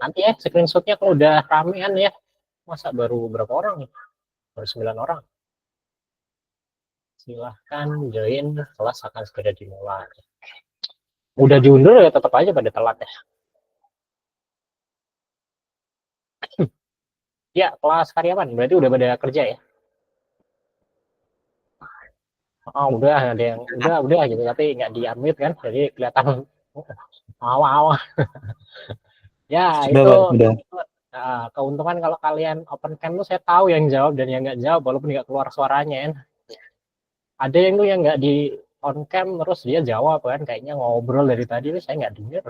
Nanti ya screenshotnya kalau udah ramean ya. Masa baru berapa orang nih? Baru 9 orang. Silahkan join, kelas akan segera dimulai. Udah diundur ya tetap aja pada telat ya. Ya, kelas karyawan berarti udah pada kerja ya. Oh, udah ada yang udah gitu tapi nggak di unmute kan. Jadi kelihatan awal-awal. Ya, Sudah, itu Pak, sudah. keuntungan kalau kalian open cam tuh saya tahu yang jawab dan yang nggak jawab walaupun nggak keluar suaranya kan. Ada yang tuh yang nggak di on cam terus dia jawab kan kayaknya ngobrol dari tadi tuh saya nggak dengar.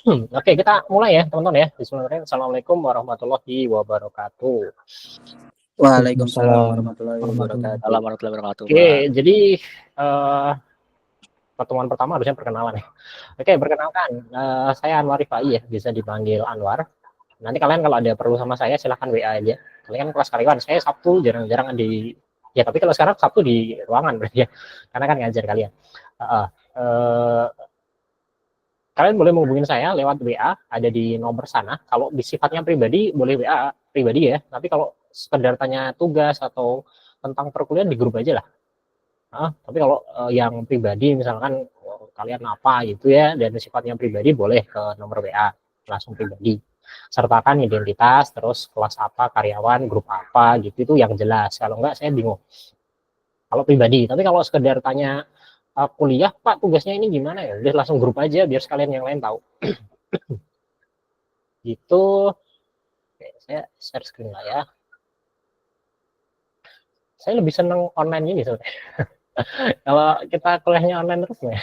Oke, kita mulai ya teman-teman ya. Bismillahirrahmanirrahim. Assalamualaikum warahmatullahi wabarakatuh. Waalaikumsalam warahmatullahi wabarakatuh. Warahmatullahi wabarakatuh. Oke, jadi pertemuan pertama harusnya perkenalan ya. Oke, perkenalkan saya Anwar Rifai ya, bisa dipanggil Anwar. Nanti kalian kalau ada perlu sama saya silahkan WA aja. Kalian kelas karyawan, saya Sabtu jarang-jarang di ya tapi kalau sekarang Sabtu di ruangan berarti ya, karena kan ngajar kalian. Kalian boleh menghubungi saya lewat WA, ada di nomor sana. Kalau sifatnya pribadi boleh WA pribadi ya. Tapi kalau sekedar tanya tugas atau tentang perkuliahan di grup aja lah. Tapi kalau yang pribadi misalkan kalian apa gitu ya dan sifatnya pribadi boleh ke nomor WA langsung pribadi. Sertakan identitas, terus kelas apa, karyawan, grup apa gitu itu yang jelas. Kalau enggak saya bingung. Kalau pribadi, tapi kalau sekedar tanya kuliah Pak tugasnya ini gimana ya udah langsung grup aja biar sekalian yang lain tahu. Gitu. Oke, saya share screen lah ya. Saya lebih seneng online ini sebenarnya. Kalau kita kuliahnya online terus ya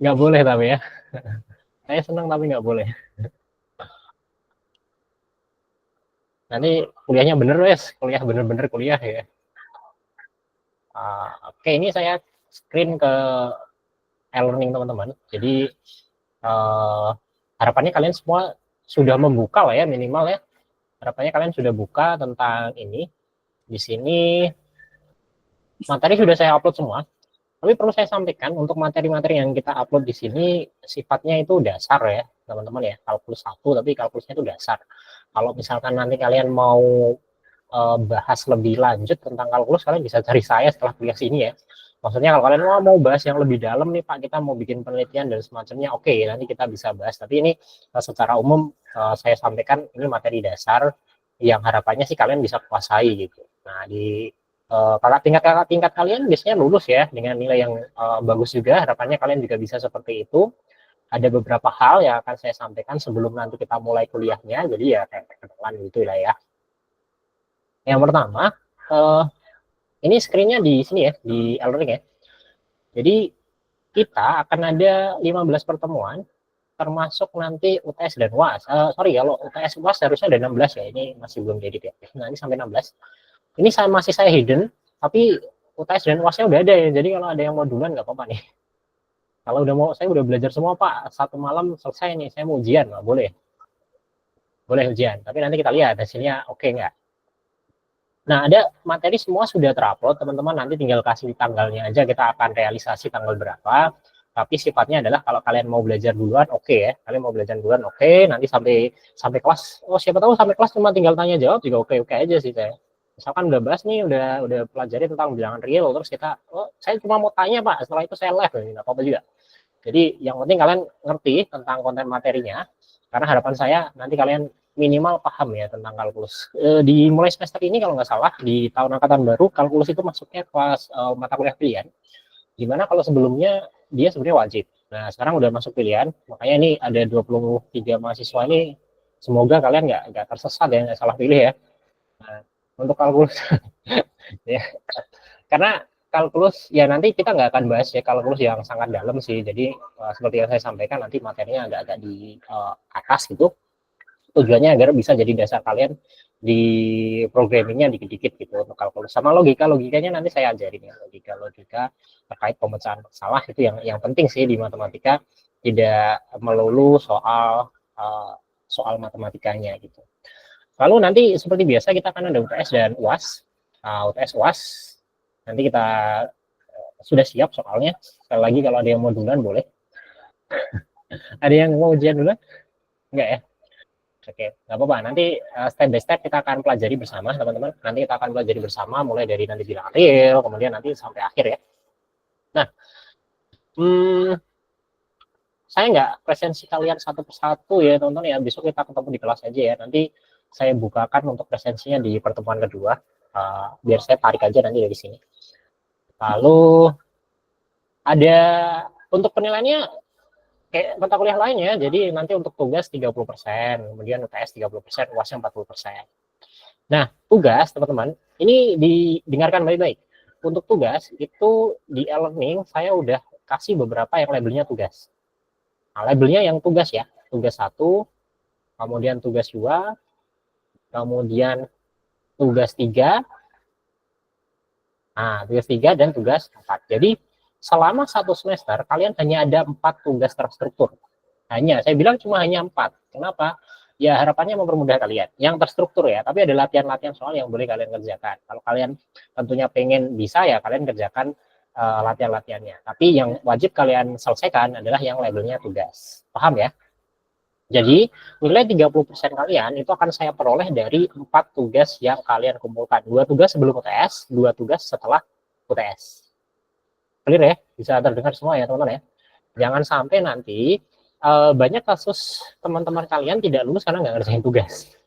nggak boleh tapi ya. Saya seneng tapi nggak boleh. Nanti kuliahnya bener wes, kuliah bener-bener kuliah ya. Oke, ini saya screen ke e-learning teman-teman. Jadi harapannya kalian semua sudah membuka lah ya minimal ya. Harapannya kalian sudah buka tentang ini. Di sini materi sudah saya upload semua. Tapi perlu saya sampaikan untuk materi-materi yang kita upload di sini sifatnya itu dasar ya, teman-teman ya. Kalkulus 1 tapi kalkulusnya itu dasar. Kalau misalkan nanti kalian mau bahas lebih lanjut tentang kalkulus, kalian bisa cari saya setelah kuliah sini ya. Maksudnya kalau kalian mau bahas yang lebih dalam nih Pak, kita mau bikin penelitian dan semacamnya, oke, nanti kita bisa bahas. Tapi ini secara umum saya sampaikan ini materi dasar yang harapannya sih kalian bisa kuasai gitu. Nah di kakak tingkat kalian biasanya lulus ya dengan nilai yang bagus juga. Harapannya kalian juga bisa seperti itu. Ada beberapa hal yang akan saya sampaikan sebelum nanti kita mulai kuliahnya. Jadi ya kayak perkenalan gitu lah ya. Yang pertama, ini screen-nya di sini ya, di e-learning ya. Jadi kita akan ada 15 pertemuan, termasuk nanti UTS dan UAS. Sorry, kalau UTS UAS harusnya ada 16 ya, ini masih belum jadi ya. Nah, ini sampai 16. Ini masih saya hidden, tapi UTS dan UAS-nya udah ada ya, jadi kalau ada yang mau duluan nggak apa-apa nih. Kalau udah mau, saya udah belajar semua Pak, satu malam selesai nih, saya mau ujian, nggak boleh. Boleh ujian, tapi nanti kita lihat hasilnya oke nggak. Nah, ada materi semua sudah terupload, teman-teman nanti tinggal kasih tanggalnya aja, kita akan realisasi tanggal berapa. Tapi sifatnya adalah kalau kalian mau belajar duluan, oke ya. Kalian mau belajar duluan, oke. Nanti sampai kelas, oh siapa tahu sampai kelas cuma tinggal tanya jawab juga oke-oke aja sih saya. Misalkan udah bahas nih, udah pelajari tentang bilangan real, terus kita, oh saya cuma mau tanya Pak, setelah itu saya live, nggak apa-apa juga. Jadi yang penting kalian ngerti tentang konten materinya, karena harapan saya nanti kalian minimal paham ya tentang kalkulus. Di mulai semester ini kalau nggak salah di tahun angkatan baru kalkulus itu masuknya kelas mata kuliah pilihan. Gimana kalau sebelumnya dia sebenarnya wajib. Nah sekarang udah masuk pilihan, makanya ini ada 23 mahasiswa ini semoga kalian nggak tersesat ya, nggak salah pilih ya. Nah, untuk kalkulus ya karena kalkulus ya nanti kita nggak akan bahas ya kalkulus yang sangat dalam sih. Jadi seperti yang saya sampaikan nanti materinya agak-agak di atas gitu. Tujuannya agar bisa jadi dasar kalian di programmingnya dikit-dikit gitu untuk kalkulus sama logikanya nanti saya ajarin ya logika terkait pemecahan masalah itu yang penting sih di matematika, tidak melulu soal matematikanya gitu. Lalu nanti seperti biasa kita akan ada UTS dan UAS. UTS UAS nanti kita sudah siap soalnya. Sekali lagi kalau ada yang mau duluan boleh. Ada yang mau ujian duluan? Enggak ya? Oke, nggak apa-apa. Nanti step by step kita akan pelajari bersama, teman-teman. Nanti kita akan pelajari bersama, mulai dari nanti bilang real, kemudian nanti sampai akhir ya. Nah, saya nggak presensi kalian satu persatu ya, teman-teman ya. Besok kita ketemu di kelas aja ya. Nanti saya bukakan untuk presensinya di pertemuan kedua. Biar saya tarik aja nanti dari sini. Lalu ada untuk penilaiannya kayak mata kuliah lainnya. Jadi nanti untuk tugas 30%, kemudian UTS 30%, UASnya 40%. Nah, tugas teman-teman, ini didengarkan baik-baik. Untuk tugas itu di e-learning saya udah kasih beberapa yang labelnya tugas. Nah, labelnya yang tugas ya, tugas 1, kemudian tugas 2, kemudian tugas 3, nah tugas 3 dan tugas 4. Jadi selama satu semester kalian hanya ada 4 tugas terstruktur. Hanya, saya bilang cuma hanya 4. Kenapa? Ya harapannya mempermudah kalian. Yang terstruktur ya, tapi ada latihan-latihan soal yang boleh kalian kerjakan. Kalau kalian tentunya pengen bisa ya kalian kerjakan latihan-latihannya. Tapi yang wajib kalian selesaikan adalah yang labelnya tugas. Paham ya? Jadi nilai 30% kalian itu akan saya peroleh dari 4 tugas yang kalian kumpulkan. 2 tugas sebelum UTS, 2 tugas setelah UTS. Clear ya? Bisa terdengar semua ya teman-teman ya? Jangan sampai nanti banyak kasus teman-teman kalian tidak lulus karena nggak ngerjain tugas.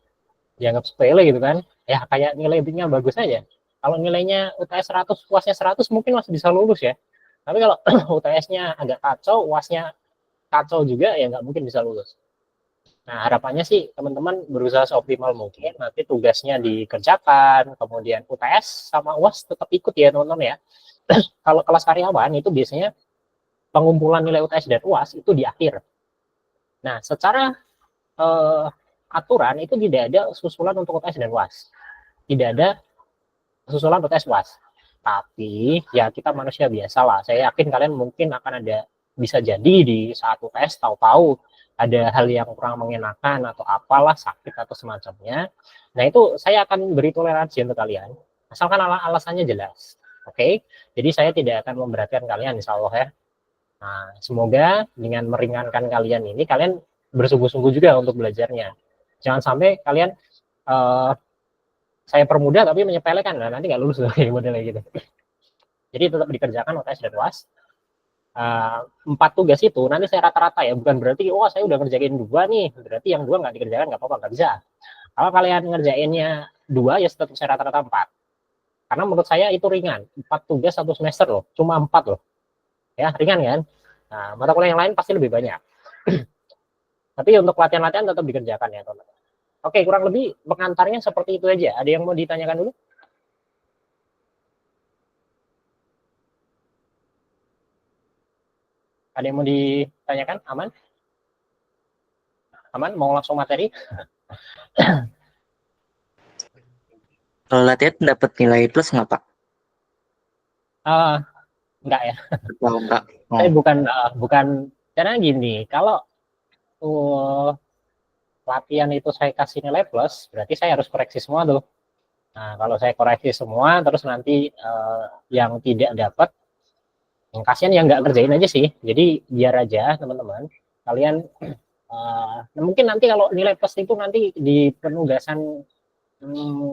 Dianggap sepele gitu kan. Ya kayak nilainya bagus aja. Kalau nilainya UTS 100, UASnya 100 mungkin masih bisa lulus ya. Tapi kalau UTS-nya agak kacau, UASnya kacau juga ya nggak mungkin bisa lulus. Nah, harapannya sih teman-teman berusaha seoptimal mungkin, nanti tugasnya dikerjakan, kemudian UTS sama UAS tetap ikut ya teman-teman ya. Kalau kelas karyawan itu biasanya pengumpulan nilai UTS dan UAS itu di akhir. Nah, secara aturan itu tidak ada susulan untuk UTS dan UAS. Tidak ada susulan UTS UAS. Tapi ya kita manusia biasa lah. Saya yakin kalian mungkin akan ada bisa jadi di saat UTS tahu-tahu ada hal yang kurang mengenakan atau apalah sakit atau semacamnya. Nah itu saya akan beri toleransi untuk kalian asalkan alasannya jelas. Oke, jadi saya tidak akan memberatkan kalian insya Allah ya. Nah semoga dengan meringankan kalian ini kalian bersungguh-sungguh juga untuk belajarnya. Jangan sampai kalian saya permudah tapi menyepelekan, nah nanti nggak lulus kayak modelnya gitu. Jadi tetap dikerjakan UTS dan UAS. 4 tugas itu nanti saya rata-rata ya, bukan berarti saya udah ngerjain 2 nih berarti yang 2 nggak dikerjakan, nggak apa-apa, nggak bisa. Kalau kalian ngerjainnya 2 ya tetap saya rata-rata 4, karena menurut saya itu ringan. 4 tugas 1 semester loh, cuma 4 loh ya, ringan kan. Nah mata kuliah yang lain pasti lebih banyak. Tapi untuk latihan-latihan tetap dikerjakan ya teman-teman. Oke, kurang lebih pengantarnya seperti itu aja. Ada yang mau ditanyakan dulu? Ada yang mau ditanyakan? Aman? Aman? Mau langsung materi? Kalau latihan dapat nilai plus nggak Pak? Enggak ya. Oh, enggak. Saya bukan karena gini, kalau latihan itu saya kasih nilai plus, berarti saya harus koreksi semua tuh. Nah, kalau saya koreksi semua, terus nanti yang tidak dapat, yang kasihan yang nggak kerjain aja sih. Jadi biar aja teman-teman, kalian mungkin nanti kalau nilai plus itu nanti di penugasan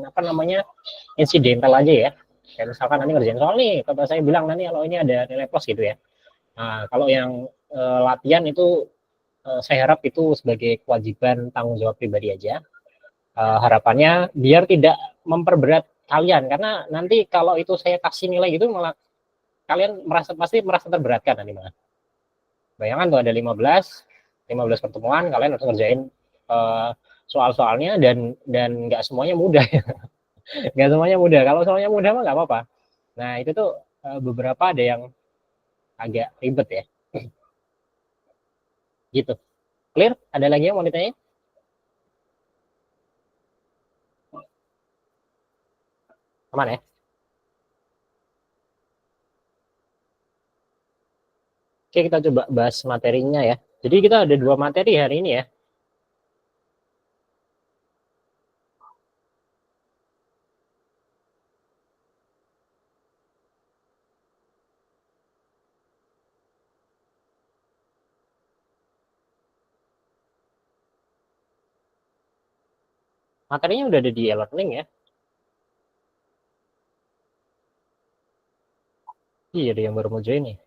apa namanya insidental aja ya. Kayak misalkan nanti ngerjain soal nih, kalau saya bilang nanti kalau ini ada nilai plus gitu ya. Nah, kalau yang latihan itu saya harap itu sebagai kewajiban tanggung jawab pribadi aja. Harapannya biar tidak memperberat kalian, karena nanti kalau itu saya kasih nilai gitu malah kalian pasti merasa terberatkan nanti malah. Bayangkan tuh ada 15 pertemuan, kalian harus ngerjain soal-soalnya dan nggak semuanya mudah. Nggak semuanya mudah. Kalau semuanya mudah mah nggak apa-apa. Nah itu tuh beberapa ada yang agak ribet ya. Gitu. Clear? Ada lagi yang mau ditanya? Aman ya? Oke, kita coba bahas materinya ya. Jadi kita ada 2 materi hari ini ya. Materinya udah ada di e-learning ya. Iya, ada yang baru mau join nih.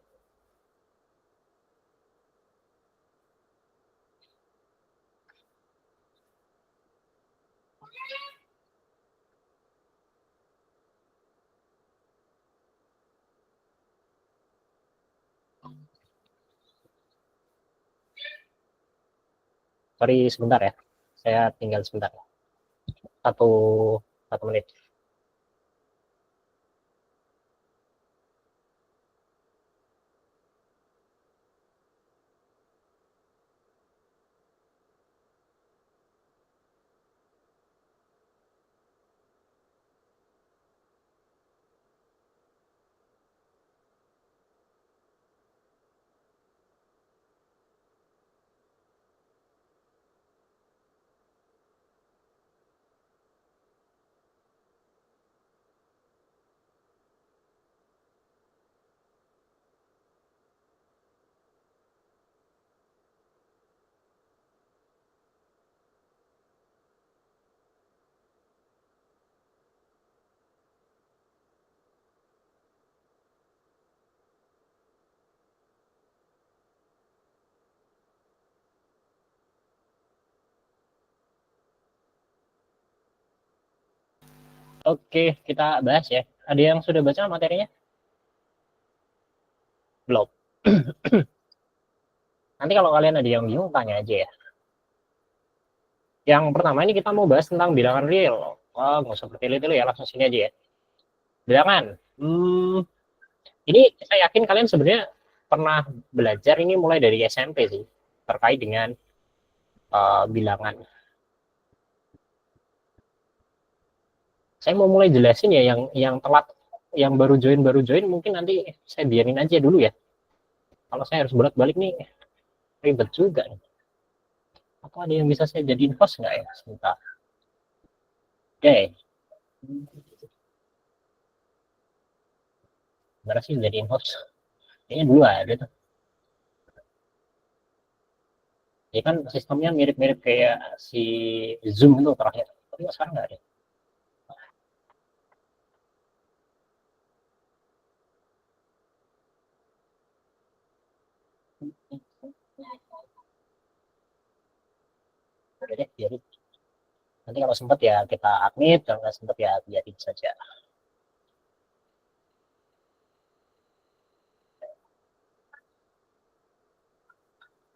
Sorry sebentar ya. Saya tinggal sebentar. Satu, satu menit. Oke, kita bahas ya. Ada yang sudah baca materinya? Belum. Nanti kalau kalian ada yang bingung, tanya aja ya. Yang pertama ini kita mau bahas tentang bilangan real. Wah, nggak usah bertele-tele ya, langsung sini aja ya. Bilangan. Ini saya yakin kalian sebenarnya pernah belajar ini mulai dari SMP sih, terkait dengan bilangan. Saya mau mulai jelasin ya, yang telat, yang baru join mungkin nanti saya biarin aja dulu ya. Kalau saya harus bolak-balik nih, ribet juga nih. Atau ada yang bisa saya jadiin host nggak ya? Sebentar. Oke. Gimana sih jadiin host? Kayaknya dua ada tuh. Ya kan sistemnya mirip-mirip kayak si Zoom itu terakhir. Tapi sekarang nggak ada. Udah deh, biarin. Nanti kalau sempat ya kita admit, kalau nggak sempat ya biarin saja.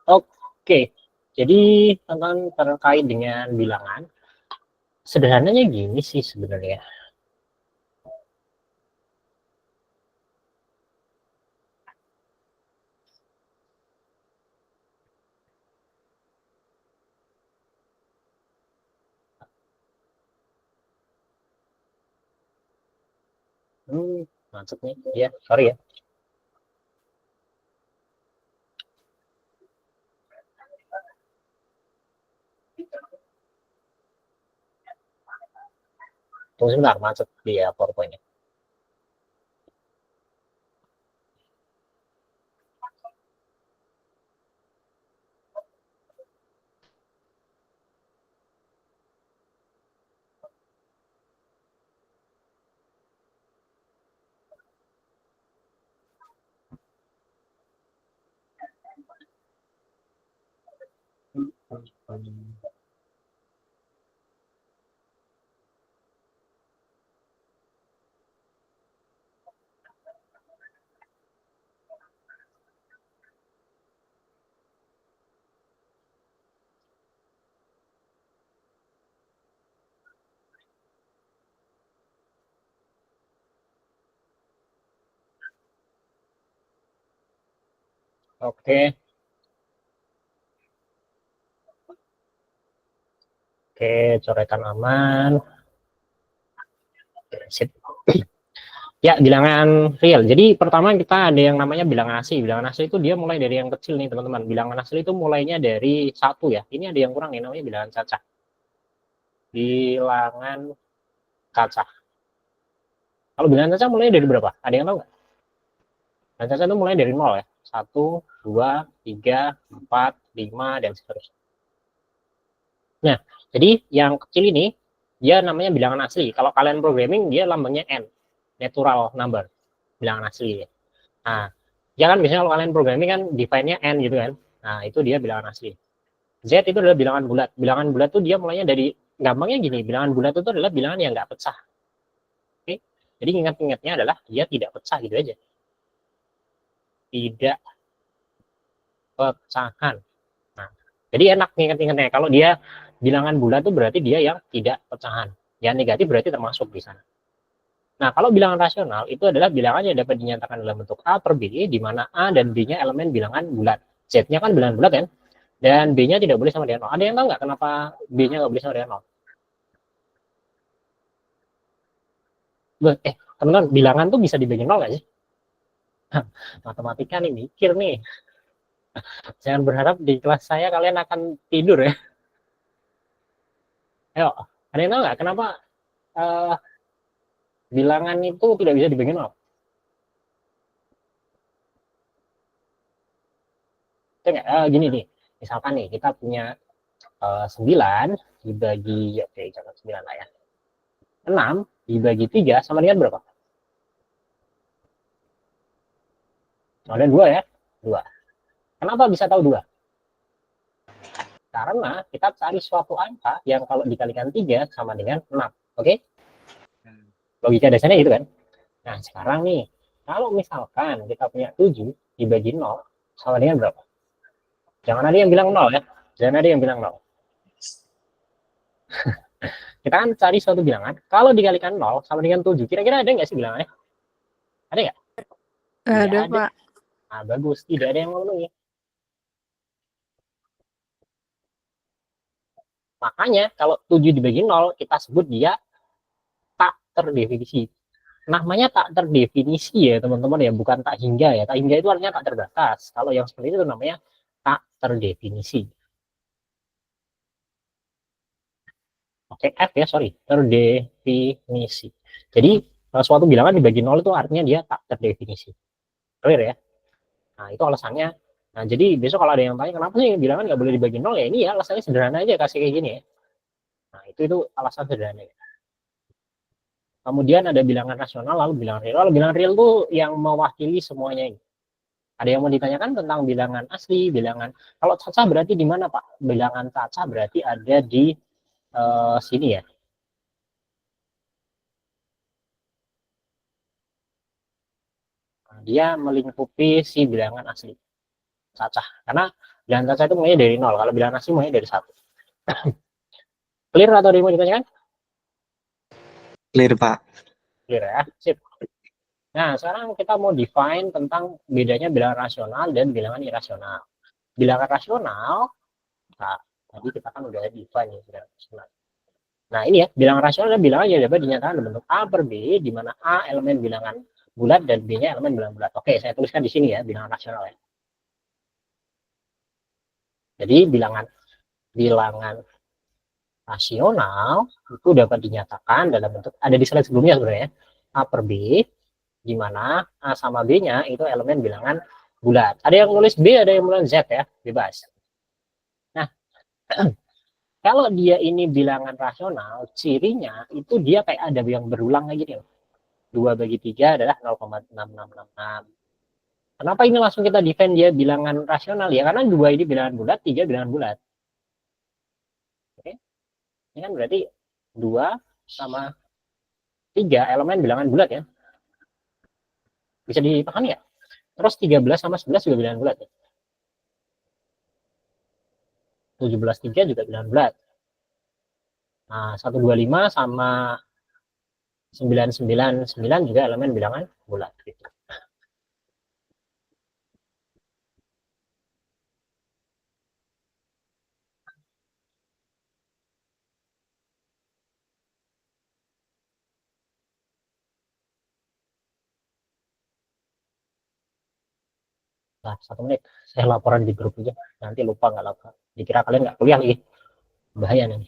Oke, jadi tentang terkait dengan bilangan, sederhananya gini sih sebenarnya. Maksudnya, ya sorry ya. Tunggu sebentar, macet di PowerPoint-nya. Oke, oke, coretan aman. Sip. Ya, bilangan real. Jadi pertama kita ada yang namanya bilangan asli. Bilangan asli itu dia mulai dari yang kecil nih teman-teman. Bilangan asli itu mulainya dari satu ya. Ini ada yang kurang nih namanya bilangan cacah. Bilangan cacah. Kalau bilangan cacah mulai dari berapa? Ada yang tahu nggak? Bilangan cacah itu mulai dari nol ya. 1, 2, 3, 4, 5, dan seterusnya. Nah, jadi yang kecil ini Dia namanya bilangan asli. Kalau kalian programming, dia lambangnya n, natural number, bilangan asli. Nah, ya kan biasanya kalau kalian programming kan define-nya n gitu kan. Nah, itu dia bilangan asli. Z itu adalah bilangan bulat. Bilangan bulat itu dia mulainya dari, gampangnya gini, bilangan bulat itu adalah bilangan yang nggak pecah. Oke? Jadi ingat-ingatnya adalah dia tidak pecah gitu aja. Tidak pecahan. Nah, jadi enak ingat-ingatnya. Kalau dia bilangan bulat itu berarti dia yang tidak pecahan. Yang negatif berarti termasuk di sana. Nah, kalau bilangan rasional itu adalah bilangan yang dapat dinyatakan dalam bentuk A per B, di mana A dan B-nya elemen bilangan bulat. Z-nya kan bilangan bulat kan? Dan B-nya tidak boleh sama dengan 0. Ada yang tahu nggak kenapa B-nya nggak boleh sama dengan 0? Teman-teman, bilangan tuh bisa dibagi 0 nggak sih? Matematika nih, mikir nih. Jangan berharap di kelas saya kalian akan tidur ya. Ayo, ada yang tahu nggak kenapa uh, bilangan itu tidak bisa dibagi 0? Gini nih, misalkan nih kita punya 9 dibagi, oke jangan 9 lah ya. 6 dibagi 3 sama dengan berapa? Ada 2 ya? 2. Kenapa bisa tahu 2? Karena kita cari suatu angka yang kalau dikalikan 3 sama dengan 6. Oke? Logika dasarnya gitu kan? Nah, sekarang nih, kalau misalkan kita punya 7 dibagi 0 sama dengan berapa? Jangan ada yang bilang 0 ya. Jangan ada yang bilang 0. Kita kan cari suatu bilangan, kalau dikalikan 0 sama dengan 7, kira-kira ada nggak sih bilangannya? Ada nggak? Tidak Ada, ada. Pak. Nah, bagus. Tidak ada yang memenuhi. Makanya kalau 7 dibagi 0, kita sebut dia tak terdefinisi. Namanya tak terdefinisi ya teman-teman ya, bukan tak hingga ya. Tak hingga itu artinya tak terbatas. Kalau yang seperti itu namanya tak terdefinisi. Oke, F ya, sorry, terdefinisi. Jadi suatu bilangan dibagi 0 itu artinya dia tak terdefinisi. Clear ya? Nah, itu alasannya. Nah, jadi besok kalau ada yang tanya kenapa sih bilangan nggak boleh dibagi 0, ya ini ya alasannya sederhana aja, kasih kayak gini ya. Nah, itu alasan sederhana. Kemudian ada bilangan rasional, lalu bilangan real. Lalu bilangan real itu yang mewakili semuanya ini. Ada yang mau ditanyakan tentang bilangan asli, bilangan. Kalau cacah berarti di mana, Pak? Bilangan cacah berarti ada di sini ya. Nah, dia melingkupi si bilangan asli cacah. Karena bilangan cacah itu mulainya dari 0. Kalau bilangan asli mulainya dari 1. Clear atau ada yang mau ditanyakan? Clear, Pak. Clear ya. Sip. Nah, sekarang kita mau define tentang bedanya bilangan rasional dan bilangan irasional. Bilangan rasional, nah, tadi kita kan udah define ya bilangan rasional. Nah, ini ya, bilangan rasional adalah bilangan yang dapat dinyatakan dalam bentuk A per B, di mana A elemen bilangan bulat dan B-nya elemen bilangan bulat. Oke, saya tuliskan di sini ya, bilangan rasional ya. Jadi bilangan rasional itu dapat dinyatakan dalam bentuk, ada di slide sebelumnya sebenarnya, A per B, di mana A sama B-nya itu elemen bilangan bulat. Ada yang nulis B, ada yang nulis Z ya, bebas. Nah, kalau dia ini bilangan rasional, cirinya itu dia kayak ada yang berulang kayak gini. 2 bagi 3 adalah 0,6666. Kenapa ini langsung kita define dia bilangan rasional ya? Karena 2 ini bilangan bulat, 3 bilangan bulat. Oke. Ini kan berarti 2 sama 3 elemen bilangan bulat ya. Bisa dipahami ya? Terus 13 sama 11 juga bilangan bulat ya. 17 3 juga bilangan bulat. Nah, 125 sama 999 juga elemen bilangan bulat gitu. Nah, 1 menit. Saya laporan di grup aja. Nanti lupa nggak lapor. Dikira kalian nggak kuliah lagi. Bahaya nih.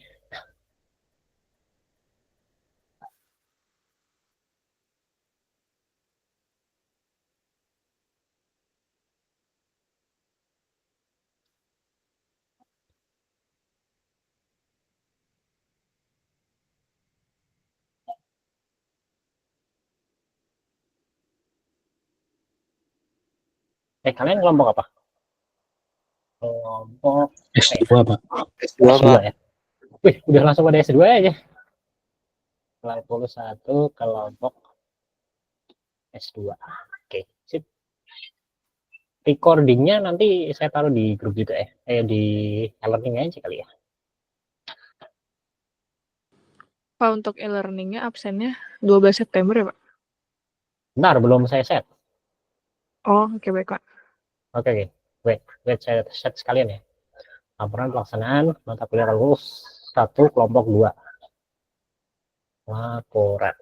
Kalian kelompok apa? Kelompok S2 Pak. S2 S2 Pak. ya. Wih, udah langsung pada S2 aja. 91 kelompok S2. Oke, sip. Recordingnya nanti saya taruh di grup juga ya. Di e-learning aja kali ya. Pak, untuk e-learningnya absennya 12 September ya Pak? Bentar, belum saya set. Oh, oke baik Pak. Oke. Wait, saya set sekalian ya. Laporan pelaksanaan mata kuliah lulus 1 kelompok 2. Laporan.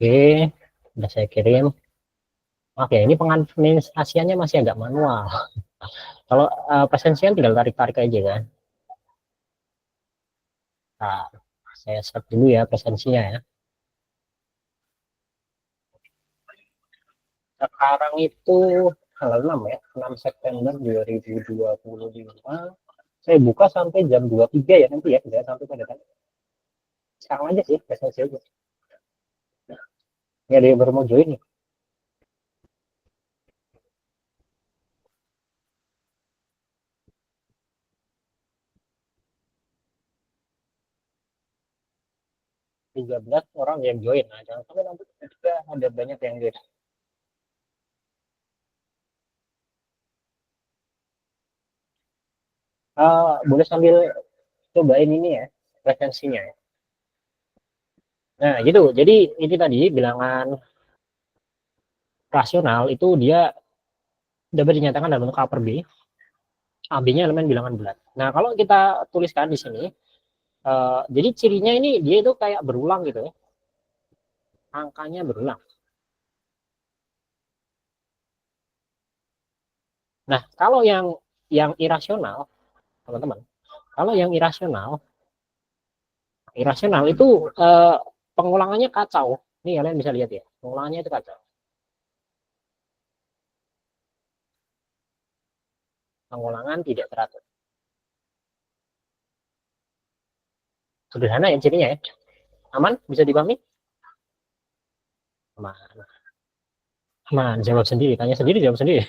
Oke, udah saya kirim. Oke, ini pengadministrasiannya masih agak manual. Kalau presensian tinggal tarik-tarik aja kan. Nah, saya set dulu ya presensinya ya. Sekarang itu tanggal 6 ya, 6 September 2025. Saya buka sampai jam 23 ya nanti ya, tidak sampai pada tadi. Sekarang aja sih presensi aja. Ini ada yang baru mau join nih. Tiga belas orang yang join. Nah, jangan sampai nanti juga ada banyak yang join. Boleh sambil cobain ini ya, presensinya ya. Nah, gitu. Jadi ini tadi bilangan rasional itu dia dapat dinyatakan dalam bentuk upper B. AB-nya elemen bilangan bulat. Nah, kalau kita tuliskan di sini, jadi cirinya ini dia itu kayak berulang gitu ya. Angkanya berulang. Nah, kalau yang irasional, teman-teman, kalau yang irasional itu pengulangannya kacau. Nih kalian bisa lihat ya, pengulangannya itu kacau. Pengulangan tidak teratur. Sederhana ya cirinya ya. Aman? Bisa dipahami? Aman. Aman, jawab sendiri, tanya sendiri, jawab sendiri.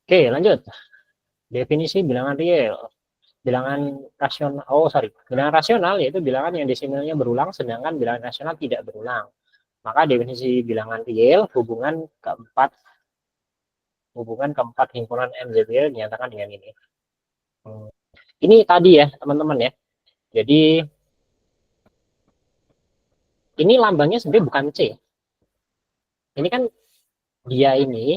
Oke, lanjut. Definisi bilangan real. Bilangan rasional, bilangan rasional yaitu bilangan yang desimalnya berulang, sedangkan bilangan rasional tidak berulang. Maka definisi bilangan real hubungan keempat himpunan MZBL dinyatakan dengan ini. Ini tadi ya teman-teman ya. Jadi ini lambangnya sebenarnya bukan C. Ini kan dia ini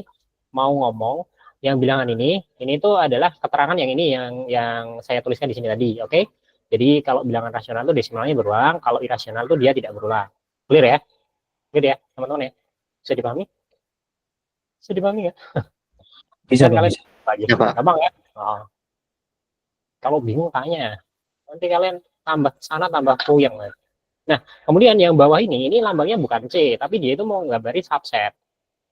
mau ngomong yang bilangan ini tuh adalah keterangan yang ini yang saya tuliskan di sini tadi, oke? Jadi kalau bilangan rasional itu desimalnya berulang, kalau irasional itu dia tidak berulang. Clear ya? Clear ya, teman-teman ya? Bisa dipahami? Bisa dipahami ya? Bisa Kan Pak. kalian Bisa, Pak. gampang ya? Oh. Kalau bingung tanya. Nanti kalian tambah sana tambah puyeng. Nah, kemudian yang bawah ini lambangnya bukan C, tapi dia itu mau nggambarin subset.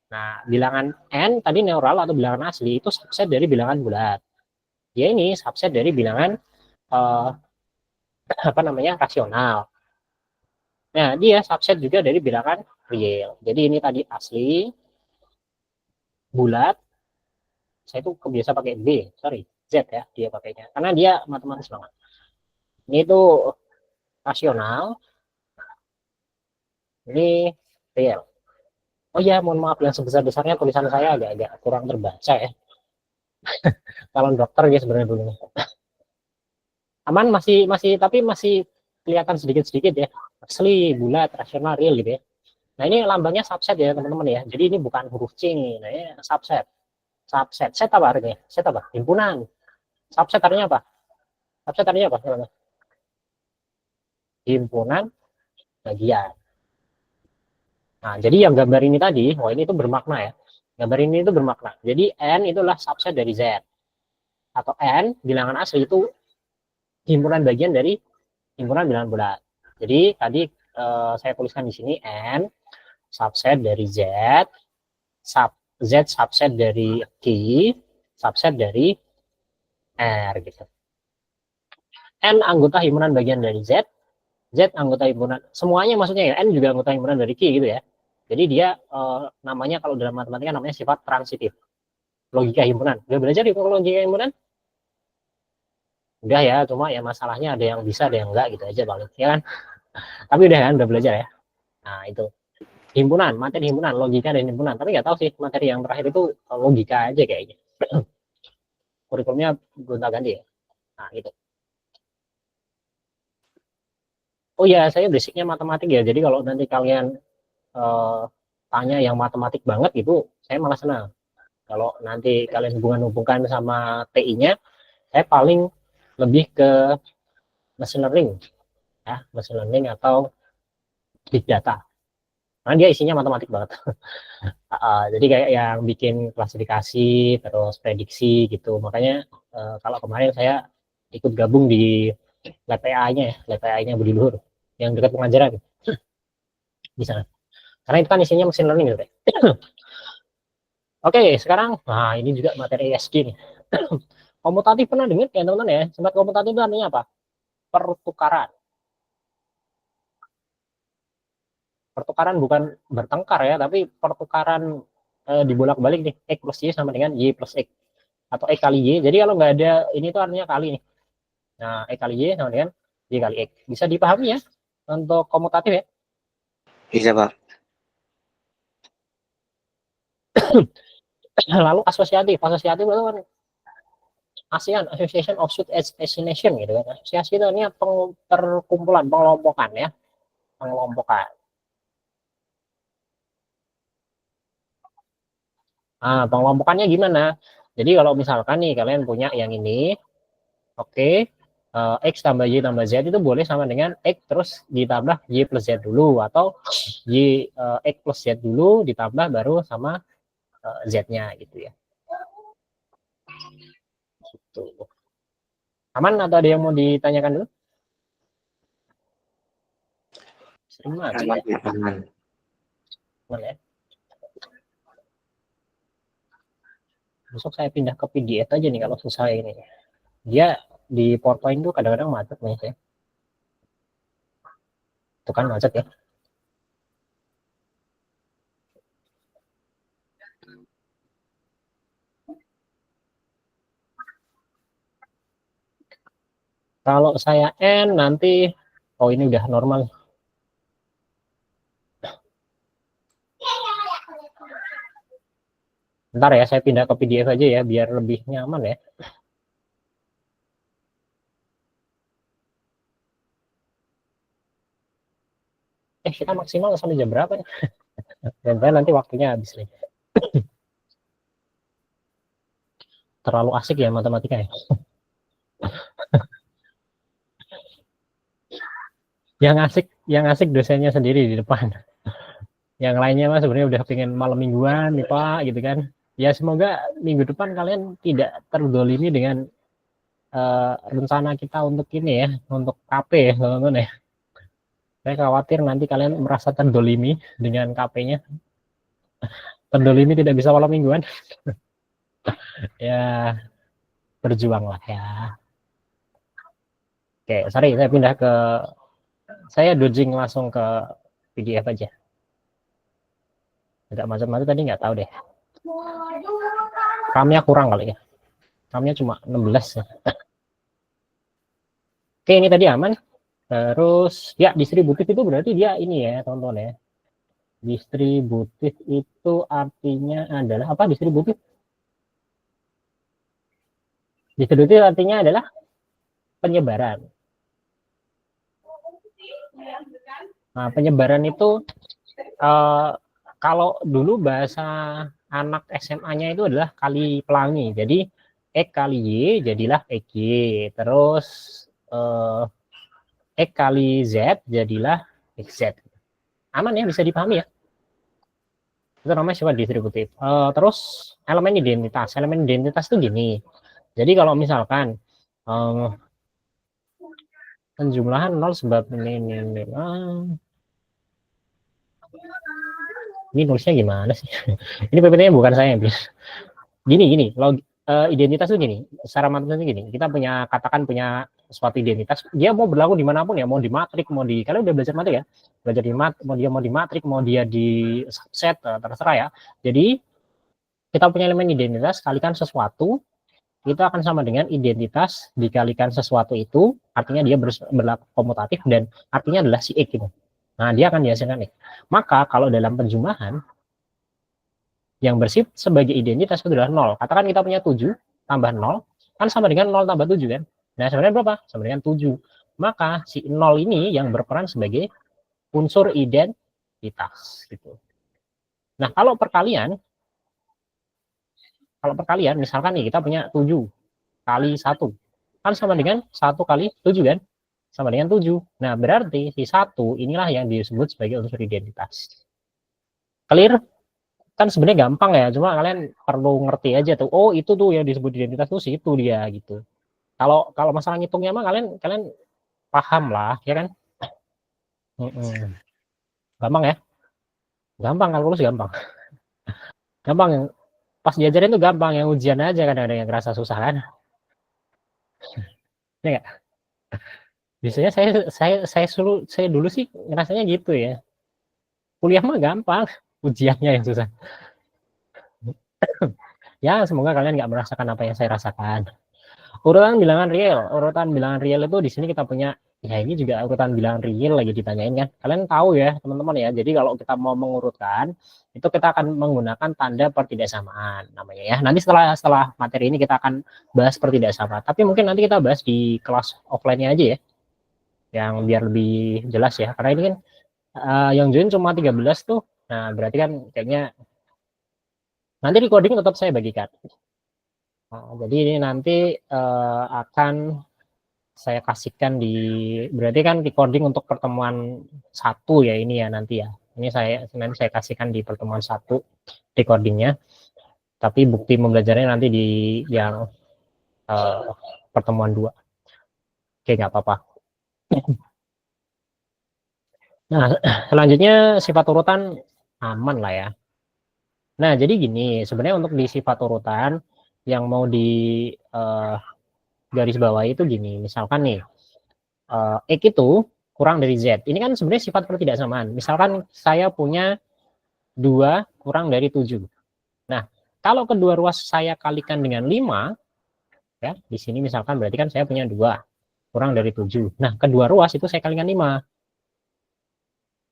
Nah, bilangan N tadi neural atau bilangan asli itu subset dari bilangan bulat. Dia ini subset dari bilangan rasional. Nah, dia subset juga dari bilangan real. Jadi ini tadi asli, bulat. Saya tuh kebiasa pakai Z ya dia pakainya. Karena dia matematis banget. Ini tuh rasional. Ini real. Oh ya, mohon maaf yang sebesar-besarnya tulisan saya agak-agak kurang terbaca ya. Kalau dokter ya sebenarnya dulu. Aman tapi masih kelihatan sedikit-sedikit ya. Asli, bulat, rasional, real gitu ya. Nah, ini lambangnya subset ya, teman-teman ya. Jadi ini bukan huruf C nih. Nah, ini subset. Subset. Set apa artinya? Set apa? Himpunan. Subset artinya apa? Subset artinya apa? Himpunan bagian. Nah, jadi yang gambar ini tadi, wah ini itu bermakna ya. Gambar ini itu bermakna. Jadi N itulah subset dari Z. Atau N, bilangan asli itu himpunan bagian dari himpunan bilangan bulat. Jadi tadi saya tuliskan di sini N subset dari Z, Z subset dari Q, subset dari R gitu. N anggota himpunan bagian dari Z, Z anggota himpunan, semuanya maksudnya ya, N juga anggota himpunan dari Q gitu ya. Jadi dia namanya kalau dalam matematika namanya sifat transitif. Logika himpunan. Udah belajar di logika himpunan? Udah ya, cuma ya masalahnya ada yang bisa, ada yang enggak gitu aja paling, ya kan? Tapi udah kan, udah belajar ya. Nah, itu. Himpunan, materi himpunan, logika dan himpunan. Tapi nggak tahu sih, materi yang terakhir itu logika aja kayaknya. Kurikulumnya gonta-ganti ya. Nah, itu. Oh ya, saya basicnya matematik ya. Jadi kalau nanti kalian tanya yang matematik banget itu, saya malah senang. Kalau nanti kalian hubungan-hubungkan sama TI-nya, saya paling lebih ke machine learning, ya, machine learning atau big data. Karena dia isinya matematik banget. Jadi kayak yang bikin klasifikasi, terus prediksi gitu. Makanya kalau kemarin saya ikut gabung di lab AI-nya ya, lab AI-nya Budi Luhur, yang dekat pengajaran di sana. Karena itu kan isinya machine learning gitu. Oke, sekarang, nah ini juga materi ESG nih. Komutatif pernah dengar ya teman-teman ya? Sifat komutatif itu artinya apa? Pertukaran. Pertukaran bukan bertengkar ya, tapi pertukaran dibolak-balik nih. X plus Y sama dengan Y plus X. Atau X kali Y. Jadi kalau nggak ada, ini tuh artinya kali nih. Nah, X kali Y sama dengan Y kali X. Bisa dipahami ya untuk komutatif ya? Bisa, Pak. Lalu asosiatif. Asosiatif itu kan ASEAN, Association of Southeast Nation gitu kan. Asosiasi itu artinya perkumpulan, pengelompokan ya. Pengelompokan. Nah, pengelompokannya gimana? Jadi kalau misalkan nih kalian punya yang ini, oke, X tambah Y tambah Z itu boleh sama dengan X terus ditambah Y plus Z dulu, atau Y X plus Z dulu ditambah baru sama Z-nya gitu ya. Gitu. Aman atau ada yang mau ditanyakan dulu? Aman, Aman, ya. aman. Aman ya. Besok saya pindah ke PDF aja nih kalau susah ini. Dia di PowerPoint tuh kadang-kadang macet nih ya. Itu kan macet ya. Kalau saya N nanti, oh ini udah normal. Bentar ya, saya pindah ke PDF aja ya, biar lebih nyaman ya. Kita maksimal sampai jam berapa ya? Dan nanti waktunya habis nih. Terlalu asik ya matematika ya. Yang asik dosennya sendiri di depan. Yang lainnya mah sebenarnya udah pengen malam mingguan nih Pak gitu kan. Ya semoga minggu depan kalian tidak terdolimi dengan rencana kita untuk ini ya, untuk KP ya teman-teman ya. Saya khawatir nanti kalian merasa terdolimi dengan KP-nya. Terdolimi tidak bisa malam mingguan. Ya berjuang lah ya. Oke, sorry saya pindah ke, saya dodging langsung ke PDF aja. Agak macet-macet tadi nggak tahu deh. RAM-nya kurang kali ya. RAM-nya cuma 16 ya. Oke, ini tadi aman. Terus ya distributif itu berarti dia ini ya teman-teman ya. Distributif itu artinya adalah apa distributif? Distributif artinya adalah penyebaran. Nah, penyebaran itu kalau dulu bahasa anak SMA-nya itu adalah kali pelangi. Jadi X kali Y jadilah XY. Terus X kali Z jadilah XZ. Aman ya, bisa dipahami ya. Itu namanya sifat distributif. Terus elemen identitas. Elemen identitas itu gini. Jadi kalau misalkan penjumlahan 0 sebab ini nulisnya gimana sih? Ini PPT-nya bukan saya yang bilang. Gini, identitas itu gini. Secara matematik gini. Kita punya, katakan punya suatu identitas, dia mau berlaku dimanapun ya, mau di matrik, mau di, kalian udah belajar matrik ya, belajar di mau di matrik, mau dia di subset, terserah ya. Jadi kita punya elemen identitas kalikan sesuatu, itu akan sama dengan identitas dikalikan sesuatu itu, artinya dia berlaku komutatif dan artinya adalah si X gitu. Nah, dia akan dihasilkan X. Maka kalau dalam penjumlahan yang bersifat sebagai identitas itu adalah 0. Katakan kita punya 7 tambah 0 kan sama dengan 0 tambah 7 kan. Nah, sebenarnya berapa? Sama dengan 7. Maka si 0 ini yang berperan sebagai unsur identitas gitu. Nah, kalau perkalian misalkan nih kita punya 7 kali 1 kan sama dengan 1 kali 7 kan? Sama dengan 7. Nah, berarti si 1 inilah yang disebut sebagai unsur identitas. Clear? Kan sebenarnya gampang ya, cuma kalian perlu ngerti aja tuh. Oh, itu tuh yang disebut identitas tuh situ dia gitu. Kalau masalah ngitungnya mah kalian paham lah, ya kan? Gampang ya? Gampang, kalkulus gampang. Gampang yang pas diajarin tuh gampang, yang ujian aja kan ada yang ngerasa susah kan? Ya enggak? Biasanya saya dulu sih ngerasanya gitu ya. Kuliah mah gampang, ujiannya yang susah. Ya, semoga kalian nggak merasakan apa yang saya rasakan. Urutan bilangan real itu di sini kita punya, ya ini juga urutan bilangan real lagi ditanyain kan. Kalian tahu ya teman-teman ya. Jadi kalau kita mau mengurutkan itu kita akan menggunakan tanda pertidaksamaan namanya ya. Nanti setelah materi ini kita akan bahas pertidaksamaan. Tapi mungkin nanti kita bahas di kelas offline-nya aja ya. Yang biar lebih jelas ya. Karena ini kan yang join cuma 13 tuh. Nah, berarti kan kayaknya nanti recording tetap saya bagikan. Nah, jadi ini nanti akan saya kasihkan berarti kan recording untuk pertemuan 1 ya ini ya nanti ya. Ini nanti saya kasihkan di pertemuan 1 recordingnya. Tapi bukti membelajarnya nanti di yang pertemuan 2. Oke, nggak apa-apa. Nah, selanjutnya sifat urutan aman lah ya. Nah, jadi gini, sebenarnya untuk di sifat urutan yang mau di garis bawah itu gini, misalkan nih X itu kurang dari Z. Ini kan sebenarnya sifat pertidaksamaan. Misalkan saya punya 2 kurang dari 7. Nah, kalau kedua ruas saya kalikan dengan 5, ya, di sini misalkan berarti kan saya punya 2 kurang dari 7. Nah, kedua ruas itu saya kalikan 5.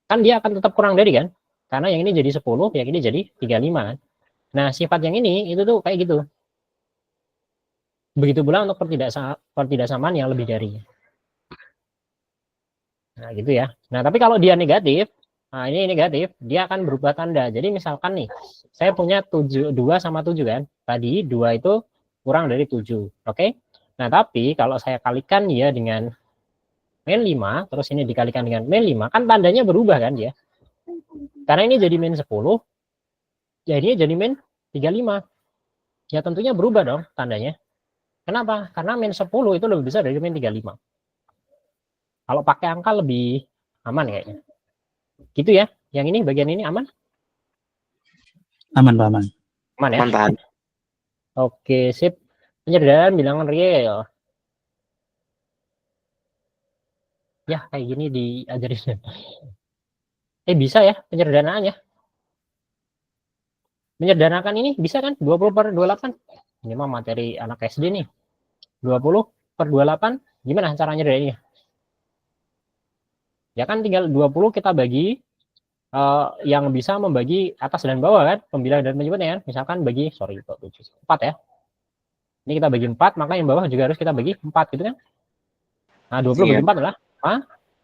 Kan dia akan tetap kurang dari kan? Karena yang ini jadi 10, yang ini jadi 35 kan? Nah, sifat yang ini itu tuh kayak gitu. Begitu pula untuk pertidaksamaan yang lebih dari. Nah, gitu ya. Nah, tapi kalau dia negatif, nah ini negatif, dia akan berubah tanda. Jadi misalkan nih, saya punya 2 sama 7 kan. Tadi 2 itu kurang dari 7. Oke? Nah, tapi kalau saya kalikan dia dengan min 5, terus ini dikalikan dengan min 5, kan tandanya berubah kan dia. Karena ini jadi min 10, jadi jadi min 35. Ya tentunya berubah dong tandanya. Kenapa? Karena min 10 itu lebih besar dari min 35. Kalau pakai angka lebih aman kayaknya. Gitu ya. Yang ini bagian ini aman? Aman, Pak, aman. Aman ya? Mantap. Oke, sip. Penyederhanaan bilangan real. Ya, kayak gini diajarin. Bisa ya penyederhanaan ya. Menyederhanakan ini bisa kan? 20/28. Ini mah materi anak SD nih. 20/28. Gimana caranya dari ini? Ya kan tinggal 20 kita bagi yang bisa membagi atas dan bawah kan, pembilang dan penyebutnya kan. Misalkan bagi 4 ya. Ini kita bagi 4, maka yang bawah juga harus kita bagi 4 gitu kan. Nah, 20 bagi 4 adalah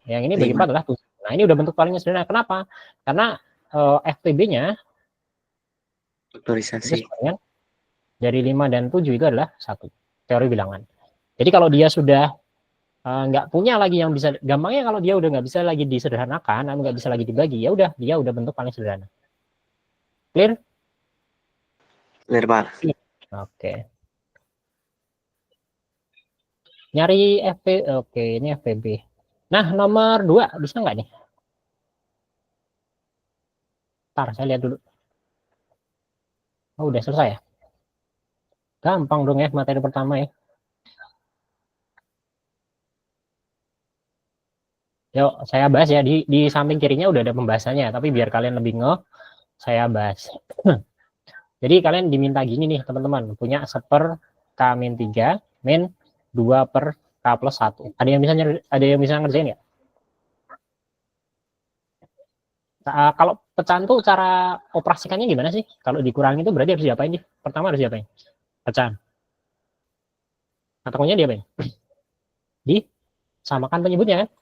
yang ini bagi 4 adalah 7. Nah, ini udah bentuk palingnya sederhana. Kenapa? Karena FTB-nya Faktorisasi. dari 5 dan 7 itu adalah 1. Teori bilangan. Jadi kalau dia sudah nggak punya lagi yang bisa, gampangnya kalau dia udah nggak bisa lagi disederhanakan, nggak bisa lagi dibagi, ya udah dia udah bentuk paling sederhana. Clear? Clear, Pak. Oke. Nyari FP, oke ini FPB. Nah nomor 2 bisa nggak nih? Ntar saya lihat dulu. Oh udah selesai ya? Gampang dong ya materi pertama ya. Yuk, saya bahas ya. Di samping kirinya udah ada pembahasannya, tapi biar kalian lebih saya bahas. Jadi kalian diminta gini nih, teman-teman. Punya 1/K-3, min 2/K+1. Ada yang bisa ngerjain ya? Kalau pecahan tuh cara operasikannya gimana sih? Kalau dikurangi itu berarti harus diapain nih? Pertama harus diapain? Pecahan. Atau diapain? Disamakan penyebutnya kan?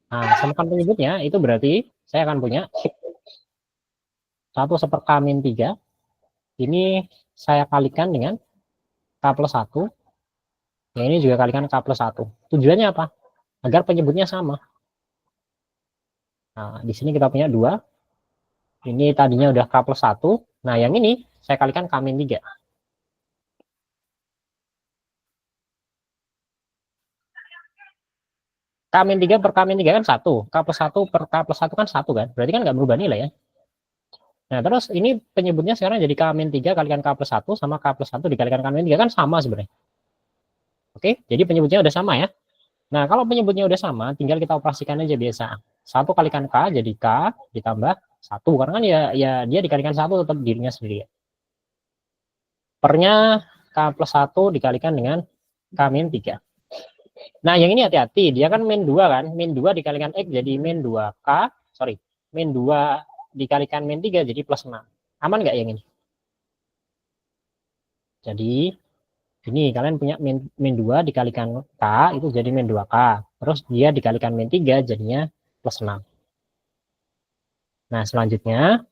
Nah, samakan penyebutnya itu berarti saya akan punya 1/K-3. Ini saya kalikan dengan K+1. Ya, ini juga kalikan K+1. Tujuannya apa? Agar penyebutnya sama. Nah, di sini kita punya 2. Ini tadinya udah K+1. Nah, yang ini saya kalikan K-3. K-3 per K-3 kan 1. K+1 per K+1 kan 1 kan? Berarti kan nggak berubah nilai ya. Nah, terus ini penyebutnya sekarang jadi K-3 kalikan K+1 sama K+1 dikalikan K-3 kan sama sebenarnya. Oke, jadi penyebutnya udah sama ya. Nah, kalau penyebutnya udah sama, tinggal kita operasikan aja biasa. 1 kalikan K jadi K ditambah 1. Karena kan ya dia dikalikan 1 tetap dirinya sendiri. Pernya K+1 dikalikan dengan K-3. Nah, yang ini hati-hati. Dia kan min 2 kan. Min 2 dikalikan X jadi min 2K. Sorry. Min 2 dikalikan min 3 jadi plus 6. Aman nggak yang ini? Jadi, ini kalian punya min 2 dikalikan K itu jadi min 2K. Terus dia dikalikan min 3 jadinya plus 6. Nah, selanjutnya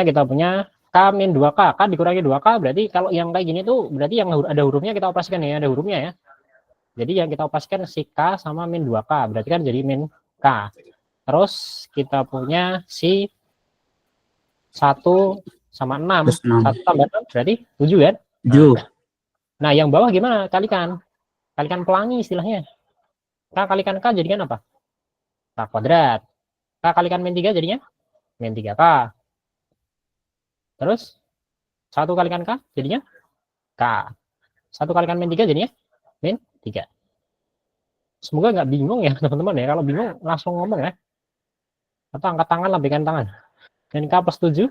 kita punya K min 2K. K dikurangi 2K berarti kalau yang kayak gini tuh berarti yang ada hurufnya kita operasikan ya. Ada hurufnya ya. Jadi yang kita operasikan si K sama min 2K. Berarti kan jadi min K. Terus kita punya si 1 sama 6. 1 tambah 6 berarti 7 kan? 7. Nah, yang bawah gimana? Kalikan. Kalikan pelangi istilahnya. K kalikan K jadikan apa? K kuadrat. K kalikan min 3 jadinya min 3K. Terus 1 kalikan K jadinya K. 1 kalikan min 3 jadinya min 3. Semoga nggak bingung ya teman-teman ya. Kalau bingung langsung ngomong ya. Atau angkat tangan, lambaikan tangan. Dan K plus 7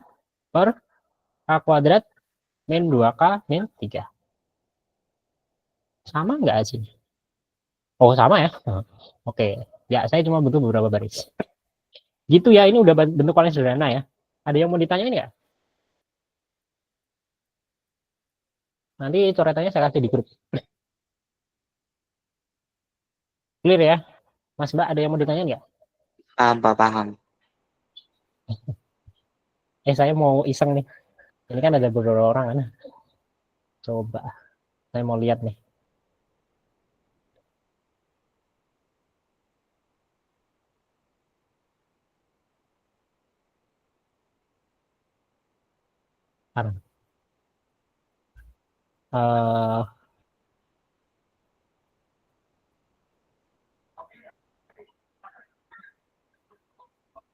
per K kuadrat min 2K min 3. Sama nggak sih? Oh, sama ya? Oke. Ya, saya cuma butuh beberapa baris. Gitu ya, ini udah bentuk paling sederhana ya. Ada yang mau ditanyain nggak? Nanti coretannya saya kasih di grup. Clear ya? Mas Mbak, ada yang mau ditanyain nggak? Paham, Pak, paham. Saya mau iseng nih. Ini kan ada beberapa orang kan. Coba. Saya mau lihat nih.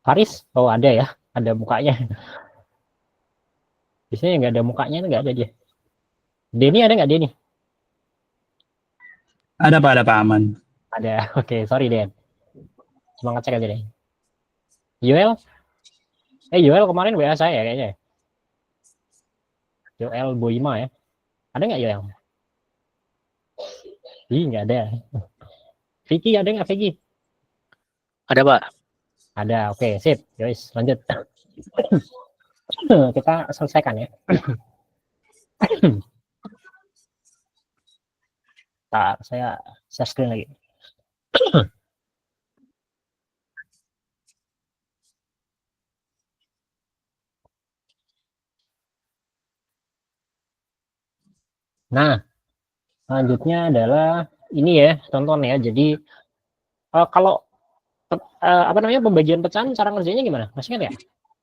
Faris, oh ada ya, ada mukanya. Biasanya nggak ada mukanya, nggak ada dia. Denny ada nggak Denny? Ada Pak Aman. Ada, oke, sorry Den. Cuma ngecek aja deh. Yoel? Yoel kemarin WA saya ya kayaknya. Yoel Boima ya. Ada nggak Yoel? Ih, nggak ada. Vicky ada nggak Vicky? Ada, Pak. Ada, oke, sip. Guys, lanjut. Kita selesaikan ya. Ntar, saya share screen lagi. Nah, selanjutnya adalah ini ya, tonton ya. Jadi kalau apa namanya pembagian pecahan cara ngerjainnya gimana? Masih ingat ya?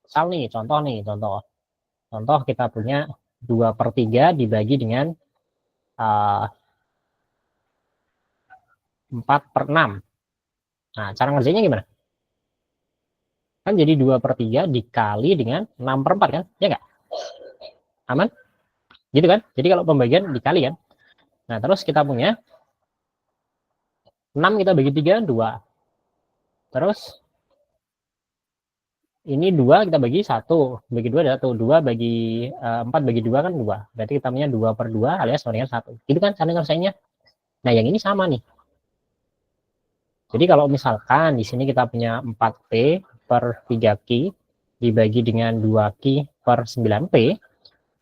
Misal nih, contoh kita punya 2/3 dibagi dengan 4/6. Nah, cara ngerjainnya gimana? Kan jadi 2/3 dikali dengan 6/4 kan? Ya nggak? Aman? Gitu kan? Jadi kalau pembagian dikali kan? Nah, terus kita punya 6 kita bagi 3, 2. Terus ini 2 kita bagi 1. Bagi 2 ada 1. 2 bagi 4 bagi 2 kan 2. Berarti kita punya 2 per 2 alias sama dengan 1. Itu kan cara nyelesainnya. Nah, yang ini sama nih. Jadi kalau misalkan di sini kita punya 4P per 3Q dibagi dengan 2Q per 9P,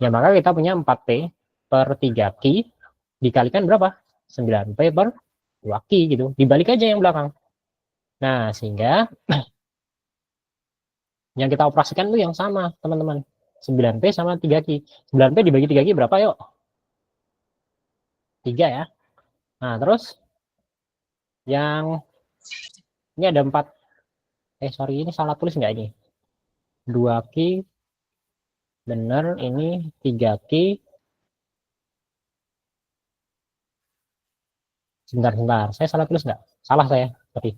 ya maka kita punya 4P per 3Q dikalikan berapa? 9P per 2Q gitu. Dibalik aja yang belakang. Nah, sehingga yang kita operasikan itu yang sama, teman-teman. 9P sama 3Q. 9P dibagi 3Q berapa yuk? 3 ya. Nah, terus yang ini ada 4. Sorry, ini salah tulis nggak ini? 2Q bener, ini 3Q. Sebentar. Saya salah tulis nggak? Salah saya. Sorry.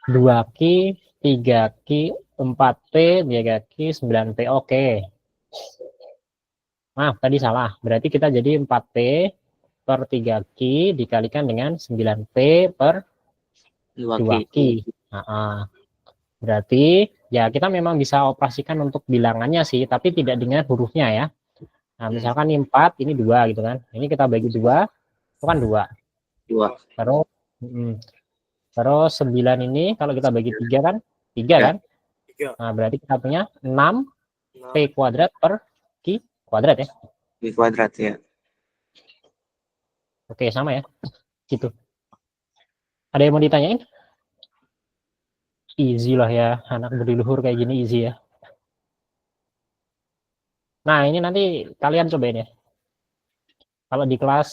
Dua Q, 3Q, 4P, 3Q, 9P. Oke. Maaf, tadi salah. Berarti kita jadi 4P per 3Q dikalikan dengan 9P per 2Q. Nah, berarti ya kita memang bisa operasikan untuk bilangannya sih, tapi tidak dengan hurufnya ya. Nah, misalkan ini 4, ini 2 gitu kan. Ini kita bagi 2, itu kan 2. Terus 9 ini kalau kita bagi 3 kan 3 kan. Nah, berarti kita punya 6 P kuadrat per Q kuadrat ya. Q kuadrat ya. Oke, sama ya. Gitu. Ada yang mau ditanyain? Easy lah ya, anak berleluhur kayak gini easy ya. Nah, ini nanti kalian cobain ya. Kalau di kelas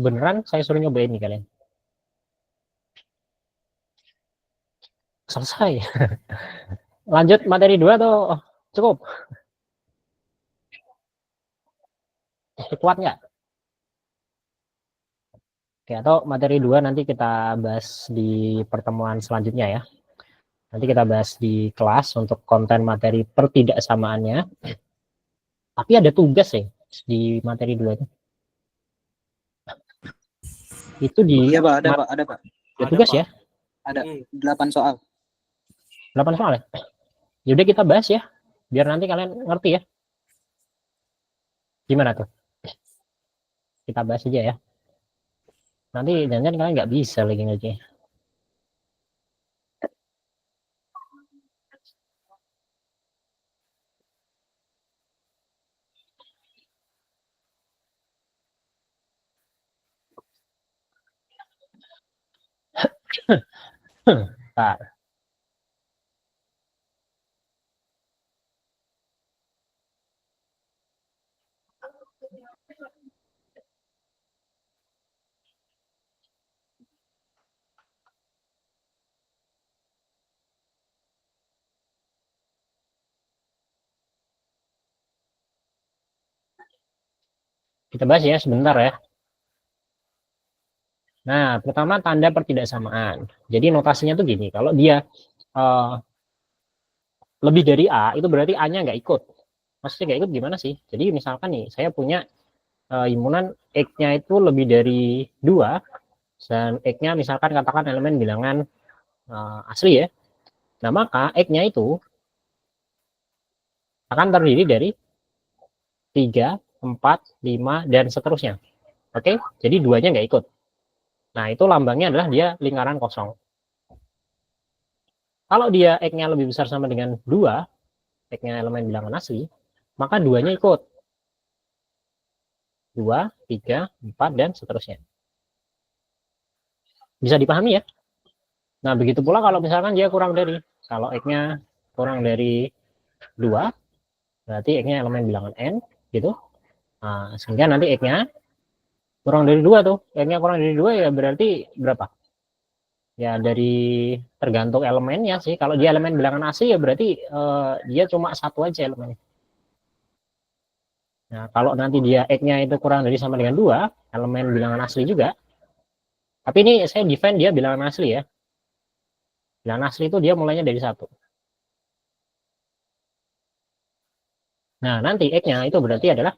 beneran saya suruh nyobain nih kalian. Selesai. Lanjut materi 2 tuh cukup? Kuat nggak? Oke, atau materi 2 nanti kita bahas di pertemuan selanjutnya ya. Nanti kita bahas di kelas untuk konten materi pertidaksamaannya. Tapi ada tugas ya di materi 2 itu. Itu di Iya, Pak, ada, Pak. Ada tugas ya? Ada 8 soal. 8 soal ya? Yaudah kita bahas ya, biar nanti kalian ngerti ya. Gimana tuh? Kita bahas aja ya. Nanti jangan kalian nggak bisa lagi ngaji. Bentar. Kita bahas ya sebentar ya. Nah, pertama tanda pertidaksamaan. Jadi notasinya tuh gini, kalau dia lebih dari A, itu berarti A-nya nggak ikut. Maksudnya nggak ikut gimana sih? Jadi misalkan nih, saya punya himpunan X-nya itu lebih dari 2, dan X-nya misalkan katakan elemen bilangan asli ya. Nah, maka X-nya itu akan terdiri dari 3, 4, 5, dan seterusnya. Oke, jadi 2-nya nggak ikut. Nah, itu lambangnya adalah dia lingkaran kosong. Kalau dia X-nya lebih besar sama dengan 2, X-nya elemen bilangan asli, maka 2-nya ikut. 2, 3, 4, dan seterusnya. Bisa dipahami ya? Nah, begitu pula kalau misalkan dia kurang dari, kalau X-nya kurang dari 2, berarti X-nya elemen bilangan N, gitu. Nah, sehingga nanti X-nya kurang dari 2 tuh. X-nya kurang dari 2 ya berarti berapa? Ya dari tergantung elemennya sih. Kalau dia elemen bilangan asli ya berarti dia cuma satu aja elemennya. Nah, kalau nanti dia X-nya itu kurang dari sama dengan 2, elemen bilangan asli juga. Tapi ini saya define dia bilangan asli ya. Bilangan asli itu dia mulainya dari 1. Nah, nanti X-nya itu berarti adalah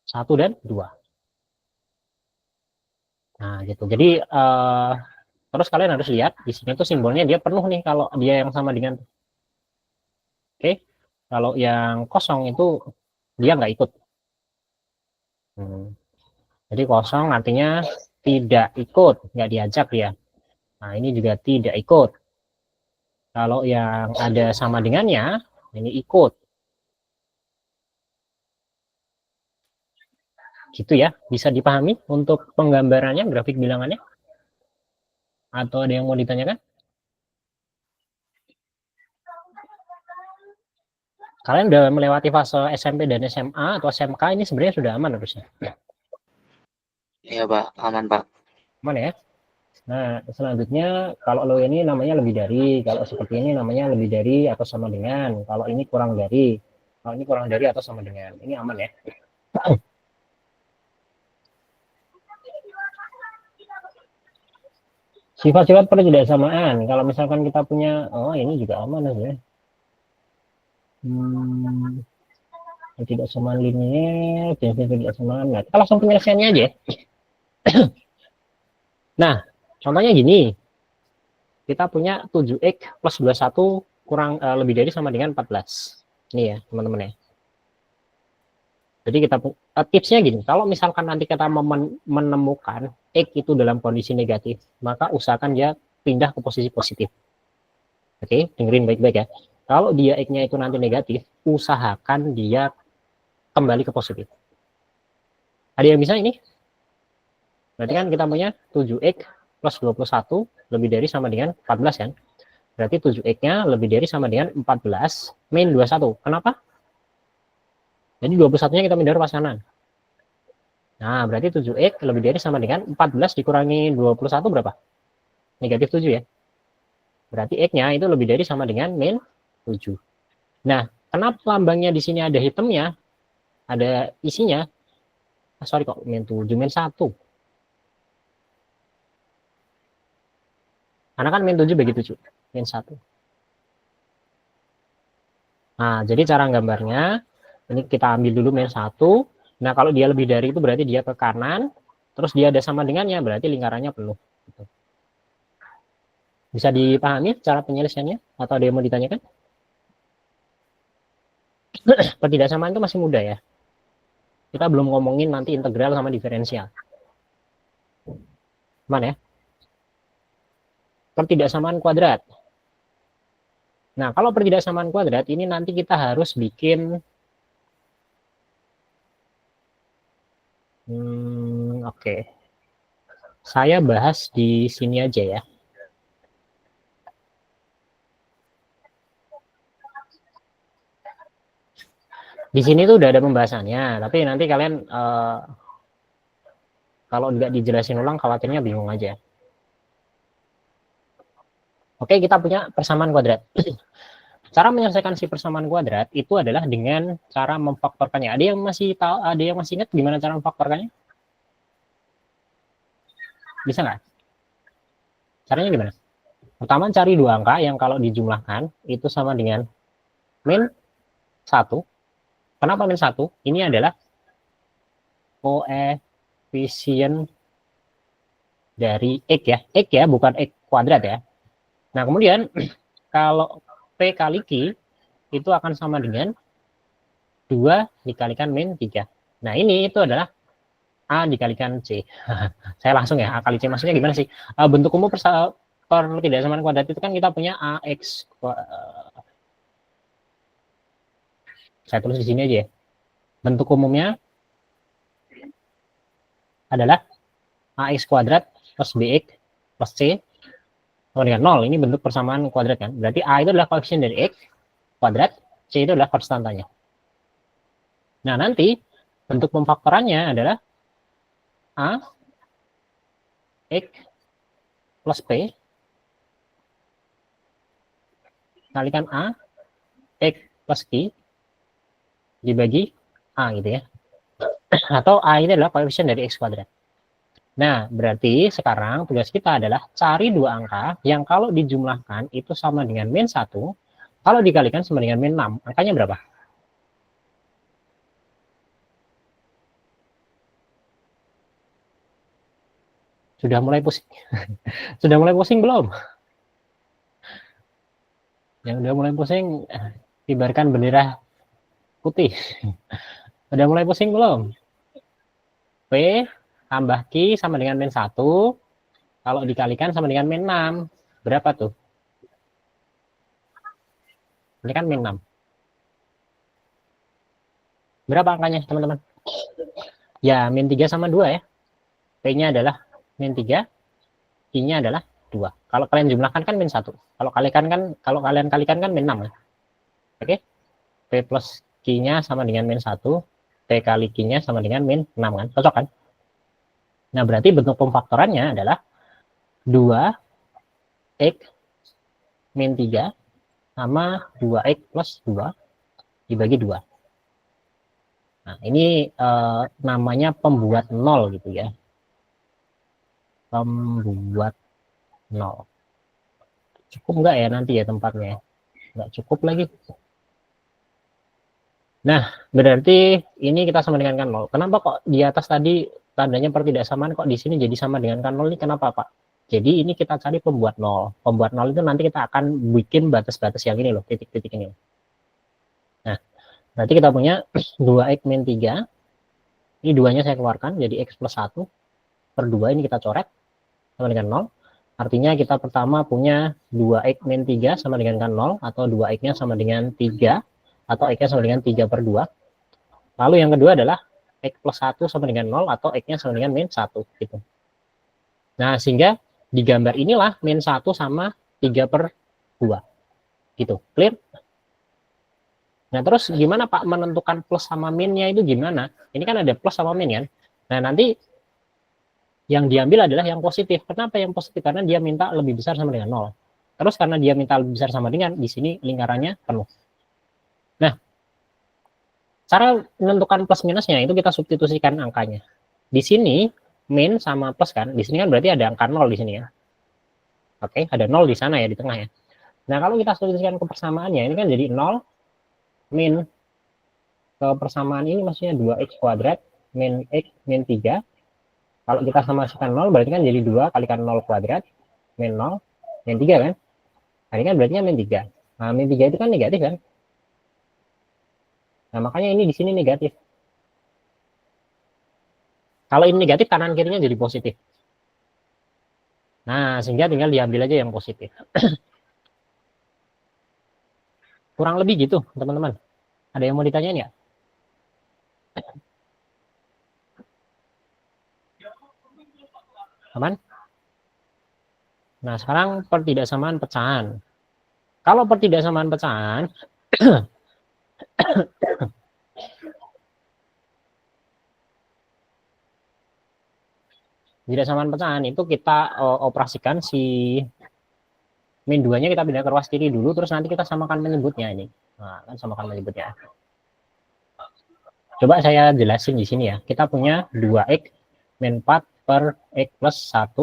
1 dan 2. Nah, gitu. Jadi, terus kalian harus lihat, di sini tuh simbolnya dia penuh nih, kalau dia yang sama dengan. Oke, kalau yang kosong itu dia nggak ikut. Jadi kosong artinya tidak ikut, nggak diajak dia. Nah, ini juga tidak ikut. Kalau yang ada sama dengannya, ini ikut. Gitu ya, bisa dipahami untuk penggambarannya, grafik bilangannya? Atau ada yang mau ditanyakan? Kalian udah melewati fase SMP dan SMA atau SMK, ini sebenarnya sudah aman harusnya. Iya Pak, aman Pak. Aman ya? Nah, selanjutnya kalau lo ini namanya lebih dari, kalau seperti ini namanya lebih dari atau sama dengan, kalau ini kurang dari, kalau ini kurang dari atau sama dengan, ini aman ya. Sifat-sifat pertidaksamaan, kalau misalkan kita punya, oh ini juga aman aja. Ketidaksamaan linier, jenis ketidaksamaan. Nah, kita langsung penyelesaiannya aja. Nah, contohnya gini. Kita punya 7x plus 21 kurang lebih dari sama dengan 14. Ini ya, teman-teman ya. Jadi kita tipsnya gini, kalau misalkan nanti kita menemukan x itu dalam kondisi negatif, maka usahakan dia pindah ke posisi positif. Oke, dengerin baik-baik ya. Kalau dia x-nya itu nanti negatif, usahakan dia kembali ke positif. Ada yang bisa ini? Berarti kan kita punya 7x plus 21 lebih dari sama dengan 14 kan. Berarti 7x-nya lebih dari sama dengan 14 min 21. Kenapa? Jadi 21-nya kita pindah pas kanan. Nah, berarti 7x lebih dari sama dengan 14 dikurangi 21 berapa? Negatif 7 ya. Berarti x-nya itu lebih dari sama dengan min 7. Nah, kenapa lambangnya di sini ada hitamnya? Ada isinya. Sorry kok, min 7, min 1. Karena kan min 7 bagi 7, min 1. Nah, jadi cara gambarnya, ini kita ambil dulu min 1. Nah, kalau dia lebih dari itu berarti dia ke kanan, terus dia ada sama dengannya, berarti lingkarannya penuh. Bisa dipahami cara penyelesaiannya? Atau ada yang mau ditanyakan? Pertidaksamaan itu masih mudah ya. Kita belum ngomongin nanti integral sama diferensial. Mana ya? Pertidaksamaan kuadrat. Nah, kalau pertidaksamaan kuadrat ini nanti kita harus bikin oke. Saya bahas di sini aja ya. Di sini tuh udah ada pembahasannya, tapi nanti kalian kalau nggak dijelasin ulang khawatirnya bingung aja. Oke, kita punya persamaan kuadrat. Cara menyelesaikan si persamaan kuadrat itu adalah dengan cara memfaktorkannya. Ada yang masih tahu, ada yang masih ingat gimana cara memfaktorkannya? Bisa nggak? Caranya gimana? Pertama cari dua angka yang kalau dijumlahkan itu sama dengan min 1. Kenapa min 1? Ini adalah koefisien dari x ya. X ya, bukan x kuadrat ya. Nah, kemudian kalau P kali Q itu akan sama dengan 2 dikalikan min 3. Nah, ini itu adalah A dikalikan C. Saya langsung ya, A kali C maksudnya gimana sih? Bentuk umum pertidaksamaan kuadrat itu kan kita punya AX. Saya tulis di sini aja ya. Bentuk umumnya adalah AX kuadrat plus BX plus C sama dengan 0. Ini bentuk persamaan kuadrat kan. Berarti A itu adalah koefisien dari X kuadrat, C itu adalah konstantannya. Nah, nanti bentuk pemfaktorannya adalah A X plus P kalikan A X plus Q dibagi A gitu ya. Atau A ini adalah koefisien dari X kuadrat. Nah, berarti sekarang tugas kita adalah cari dua angka yang kalau dijumlahkan itu sama dengan min 1, kalau dikalikan sama dengan min 6. Angkanya berapa? Sudah mulai pusing. Sudah mulai pusing belum? Yang udah mulai pusing, kibarkan bendera putih. Sudah mulai pusing belum? P tambah Q sama dengan min 1. Kalau dikalikan sama dengan min 6. Berapa tuh? Ini kan min 6. Berapa angkanya, teman-teman? Ya, min 3 sama 2 ya. P-nya adalah min 3, Q-nya adalah 2. Kalau kalian jumlahkan kan min 1. Kalau kalian kalikan kan min 6 ya. Oke. P plus Q-nya sama dengan min 1, P kali Q-nya sama dengan min 6 kan. Cocok kan? Nah, berarti bentuk pemfaktorannya adalah 2x min 3 sama 2x plus 2 dibagi 2. Nah, ini namanya pembuat 0 gitu ya. Pembuat 0. Cukup enggak ya nanti ya tempatnya? Enggak cukup lagi. Nah, berarti ini kita sama dengan kan 0. Kenapa kok di atas tadi tandanya pertidaksamaan kok di sini jadi sama dengan kan 0 ini kenapa, Pak? Jadi ini kita cari pembuat 0. Pembuat 0 itu nanti kita akan bikin batas-batas yang ini loh, titik-titik ini. Nah, berarti kita punya 2x min 3. Ini 2-nya saya keluarkan jadi x plus 1 per 2 ini kita coret sama dengan 0. Artinya kita pertama punya 2x min 3 sama dengan kan 0 atau 2x-nya sama dengan 3 atau x-nya sama dengan 3 per 2. Lalu yang kedua adalah x plus 1 sama dengan 0 atau x-nya sama dengan min 1 gitu. Nah, sehingga di gambar inilah min 1 sama 3 per 2 gitu. Clear? Nah, terus gimana Pak menentukan plus sama minnya itu gimana? Ini kan ada plus sama min kan. Nah, nanti yang diambil adalah yang positif. Kenapa yang positif? Karena dia minta lebih besar sama dengan 0. Terus karena dia minta lebih besar sama dengan, di sini lingkarannya penuh. Nah, cara menentukan plus minusnya itu kita substitusikan angkanya. Di sini min sama plus kan, di sini kan berarti ada angka 0 di sini ya. Oke, ada 0 di sana ya, di tengah ya. Nah, kalau kita substitusikan ke persamaannya, ini kan jadi 0 min ke persamaan ini maksudnya 2x kuadrat min x min 3. Kalau kita sama-samakan 0 berarti kan jadi 2 kalikan 0 kuadrat min 0 min 3 kan. Nah, ini kan berarti min 3. Nah, min 3 itu kan negatif kan. Nah, makanya ini di sini negatif. Kalau ini negatif, kanan kirinya jadi positif. Nah, sehingga tinggal diambil aja yang positif. Kurang lebih gitu, teman-teman. Ada yang mau ditanyain ya? Aman? Nah, sekarang pertidaksamaan pecahan. Kalau pertidaksamaan pecahan, pertidaksamaan pecahan itu kita operasikan si min 2-nya kita pindah ke ruas kiri dulu, terus nanti kita samakan menyebutnya ini. Nah, kan samakan menyebutnya. Coba saya jelasin di sini ya. Kita punya 2x min 4 per x plus 1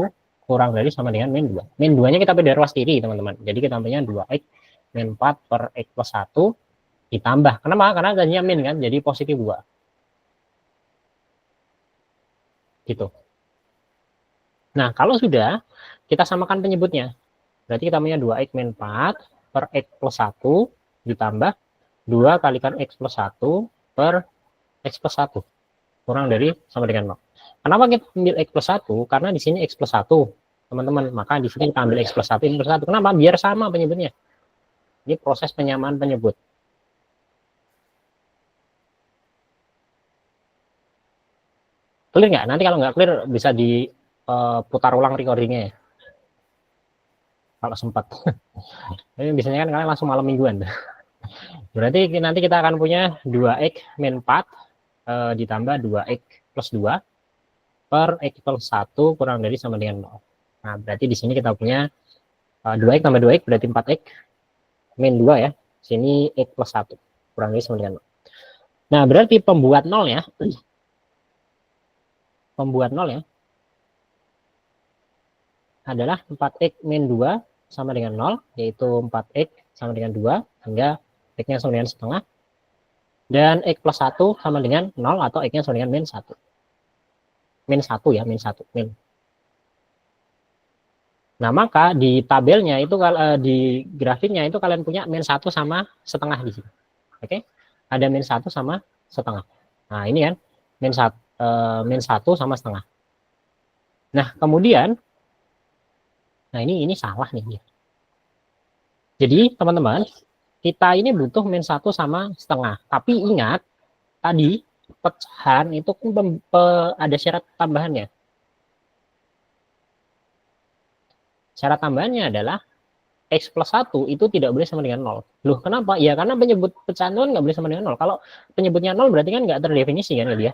kurang dari sama dengan min 2. Min 2-nya kita pindah ruas kiri, teman-teman. Jadi kita punya 2x min 4 per x plus 1 ditambah. Kenapa? Karena tadinya min kan, jadi positif 2. Gitu. Nah, kalau sudah, kita samakan penyebutnya. Berarti kita punya 2x min 4 per x plus 1 ditambah 2 kalikan x plus 1 per x plus 1 kurang dari sama dengan 0. Kenapa kita ambil x plus 1? Karena di sini x plus 1, teman-teman. Maka di sini kita ambil x plus 1, x plus 1. Kenapa? Biar sama penyebutnya. Ini proses penyamaan penyebut. Clear nggak? Nanti kalau nggak clear bisa diputar ulang recordingnya ya. Kalau sempat. Ini biasanya kan kalian langsung malam mingguan. Berarti nanti kita akan punya 2x min 4 ditambah 2x plus 2 per x plus 1 kurang dari sama dengan 0. Nah, berarti di sini kita punya 2x tambah 2x berarti 4x min 2 ya. Sini x plus 1 kurang dari sama dengan 0. Nah, berarti pembuat 0 ya. Pembuat 0 ya adalah 4x min 2 sama dengan 0, yaitu 4x sama dengan 2, hingga x-nya sama dengan setengah, dan x plus 1 sama dengan 0 atau x-nya sama dengan min 1. Min 1 ya, min 1. Min. Nah, maka di tabelnya itu di grafiknya itu kalian punya min 1 sama setengah di sini. Oke. Ada min 1 sama setengah. Nah, ini kan min 1 sama setengah. Nah, kemudian ini salah nih. Jadi, teman-teman, kita ini butuh min 1 sama setengah. Tapi ingat, tadi pecahan itu kan ada syarat tambahannya. Syarat tambahannya adalah X plus 1 itu tidak boleh sama dengan 0. Loh, kenapa? Ya, karena penyebut pecahan itu nggak boleh sama dengan 0. Kalau penyebutnya 0 berarti kan nggak terdefinisi kan dia.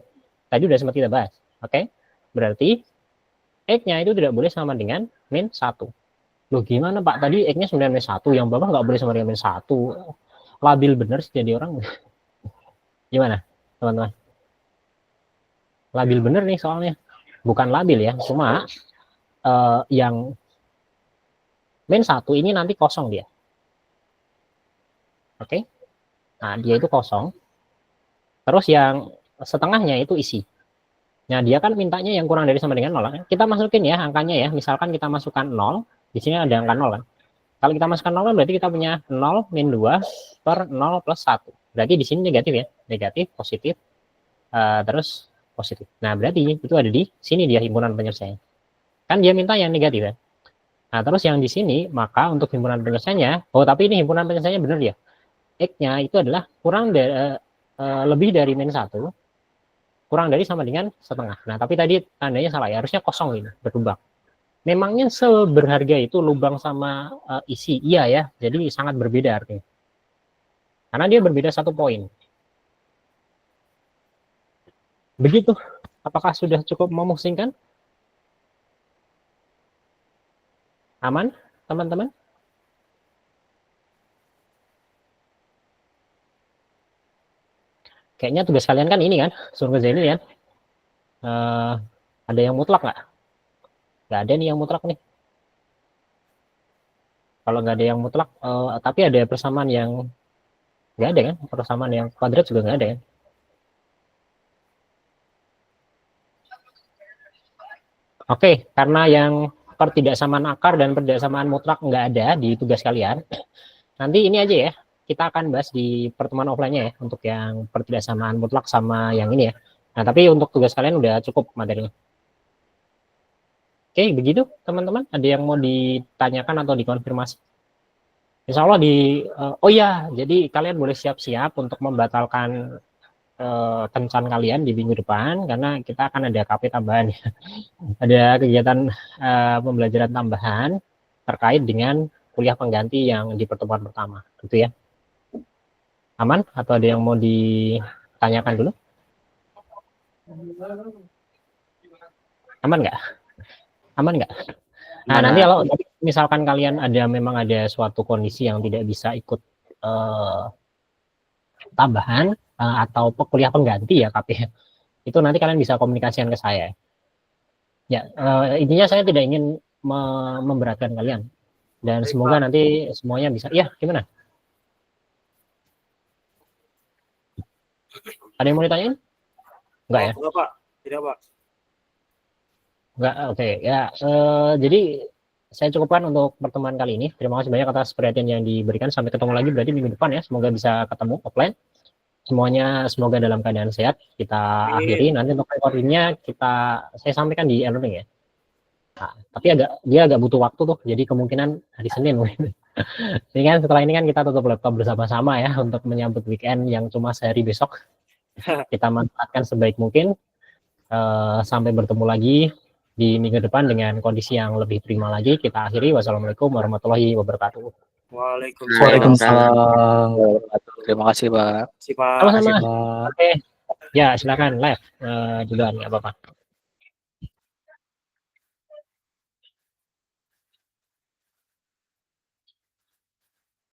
Tadi udah sempat kita bahas. Oke? Berarti X-nya itu tidak boleh sama dengan min 1. Loh, gimana Pak? Tadi X-nya 9 min 1, yang Bapak nggak boleh sama dengan min 1. Labil bener sih jadi orang. Gimana, teman-teman? Labil bener nih soalnya. Bukan labil ya, cuma yang min 1 ini nanti kosong dia. Oke. Nah, dia itu kosong. Terus yang setengahnya itu isi. Nah, dia kan mintanya yang kurang dari sama dengan 0. Kita masukin ya angkanya ya. Misalkan kita masukkan 0. Di sini ada angka 0 kan. Kalau kita masukkan 0 kan berarti kita punya 0 min 2 per 0 plus 1. Berarti di sini negatif ya. Negatif, positif, terus positif. Nah, berarti itu ada di sini dia himpunan penyelesaian. Kan dia minta yang negatif ya. Nah, terus yang di sini, maka untuk himpunan penyelesaiannya, tapi ini himpunan penyelesaiannya benar ya. X-nya itu adalah kurang dari lebih dari min 1, kurang dari sama dengan setengah. Nah, tapi tadi tandanya salah ya, harusnya kosong ini, berlubang. Memangnya seberharga itu lubang sama isi? Iya ya, jadi sangat berbeda artinya. Karena dia berbeda 1 poin. Begitu. Apakah sudah cukup memusingkan? Aman, teman-teman? Kayaknya tugas kalian kan ini kan, suruh kerjain ini kan. Ada yang mutlak nggak? Nggak ada nih yang mutlak nih. Kalau nggak ada yang mutlak, tapi ada persamaan yang nggak ada kan? Persamaan yang kuadrat juga nggak ada kan? Oke, karena yang pertidaksamaan akar dan pertidaksamaan mutlak nggak ada di tugas kalian, nanti ini aja ya, kita akan bahas di pertemuan offline-nya ya, untuk yang pertidaksamaan mutlak sama yang ini ya. Nah, tapi untuk tugas kalian udah cukup materinya. Oke, begitu teman-teman. Ada yang mau ditanyakan atau dikonfirmasi? Insya Allah oh ya, jadi kalian boleh siap-siap untuk membatalkan kencan kalian di minggu depan, karena kita akan ada KP tambahan ya. Ada kegiatan pembelajaran tambahan terkait dengan kuliah pengganti yang di pertemuan pertama, gitu ya. Aman? Atau ada yang mau ditanyakan dulu? Aman nggak? Aman nggak? Nah, nanti kalau misalkan kalian memang ada suatu kondisi yang tidak bisa ikut tambahan atau kuliah pengganti ya KP, itu nanti kalian bisa komunikasikan ke saya. Ya, intinya saya tidak ingin memberatkan kalian, dan semoga nanti semuanya bisa. Ya, gimana? Ada yang mau ditanyain? Enggak ya? Enggak Pak, tidak Pak. Enggak, oke. Ya, jadi saya cukupkan untuk pertemuan kali ini. Terima kasih banyak atas perhatian yang diberikan. Sampai ketemu lagi berarti minggu depan ya. Semoga bisa ketemu offline. Semuanya semoga dalam keadaan sehat. Kita akhiri. Nanti untuk recordingnya saya sampaikan di e-learning ya. Nah, tapi dia agak butuh waktu tuh. Jadi kemungkinan hari Senin. Ini kan setelah ini kan kita tutup laptop bersama-sama ya untuk menyambut weekend yang cuma sehari besok. Kita manfaatkan sebaik mungkin. Sampai bertemu lagi di minggu depan dengan kondisi yang lebih prima lagi. Kita akhiri. Wassalamualaikum warahmatullahi wabarakatuh. Waalaikumsalam. Terima kasih Pak. Terima kasih Pak. Sama-sama. Oke. Ya, silakan live duluan, nggak apa-apa.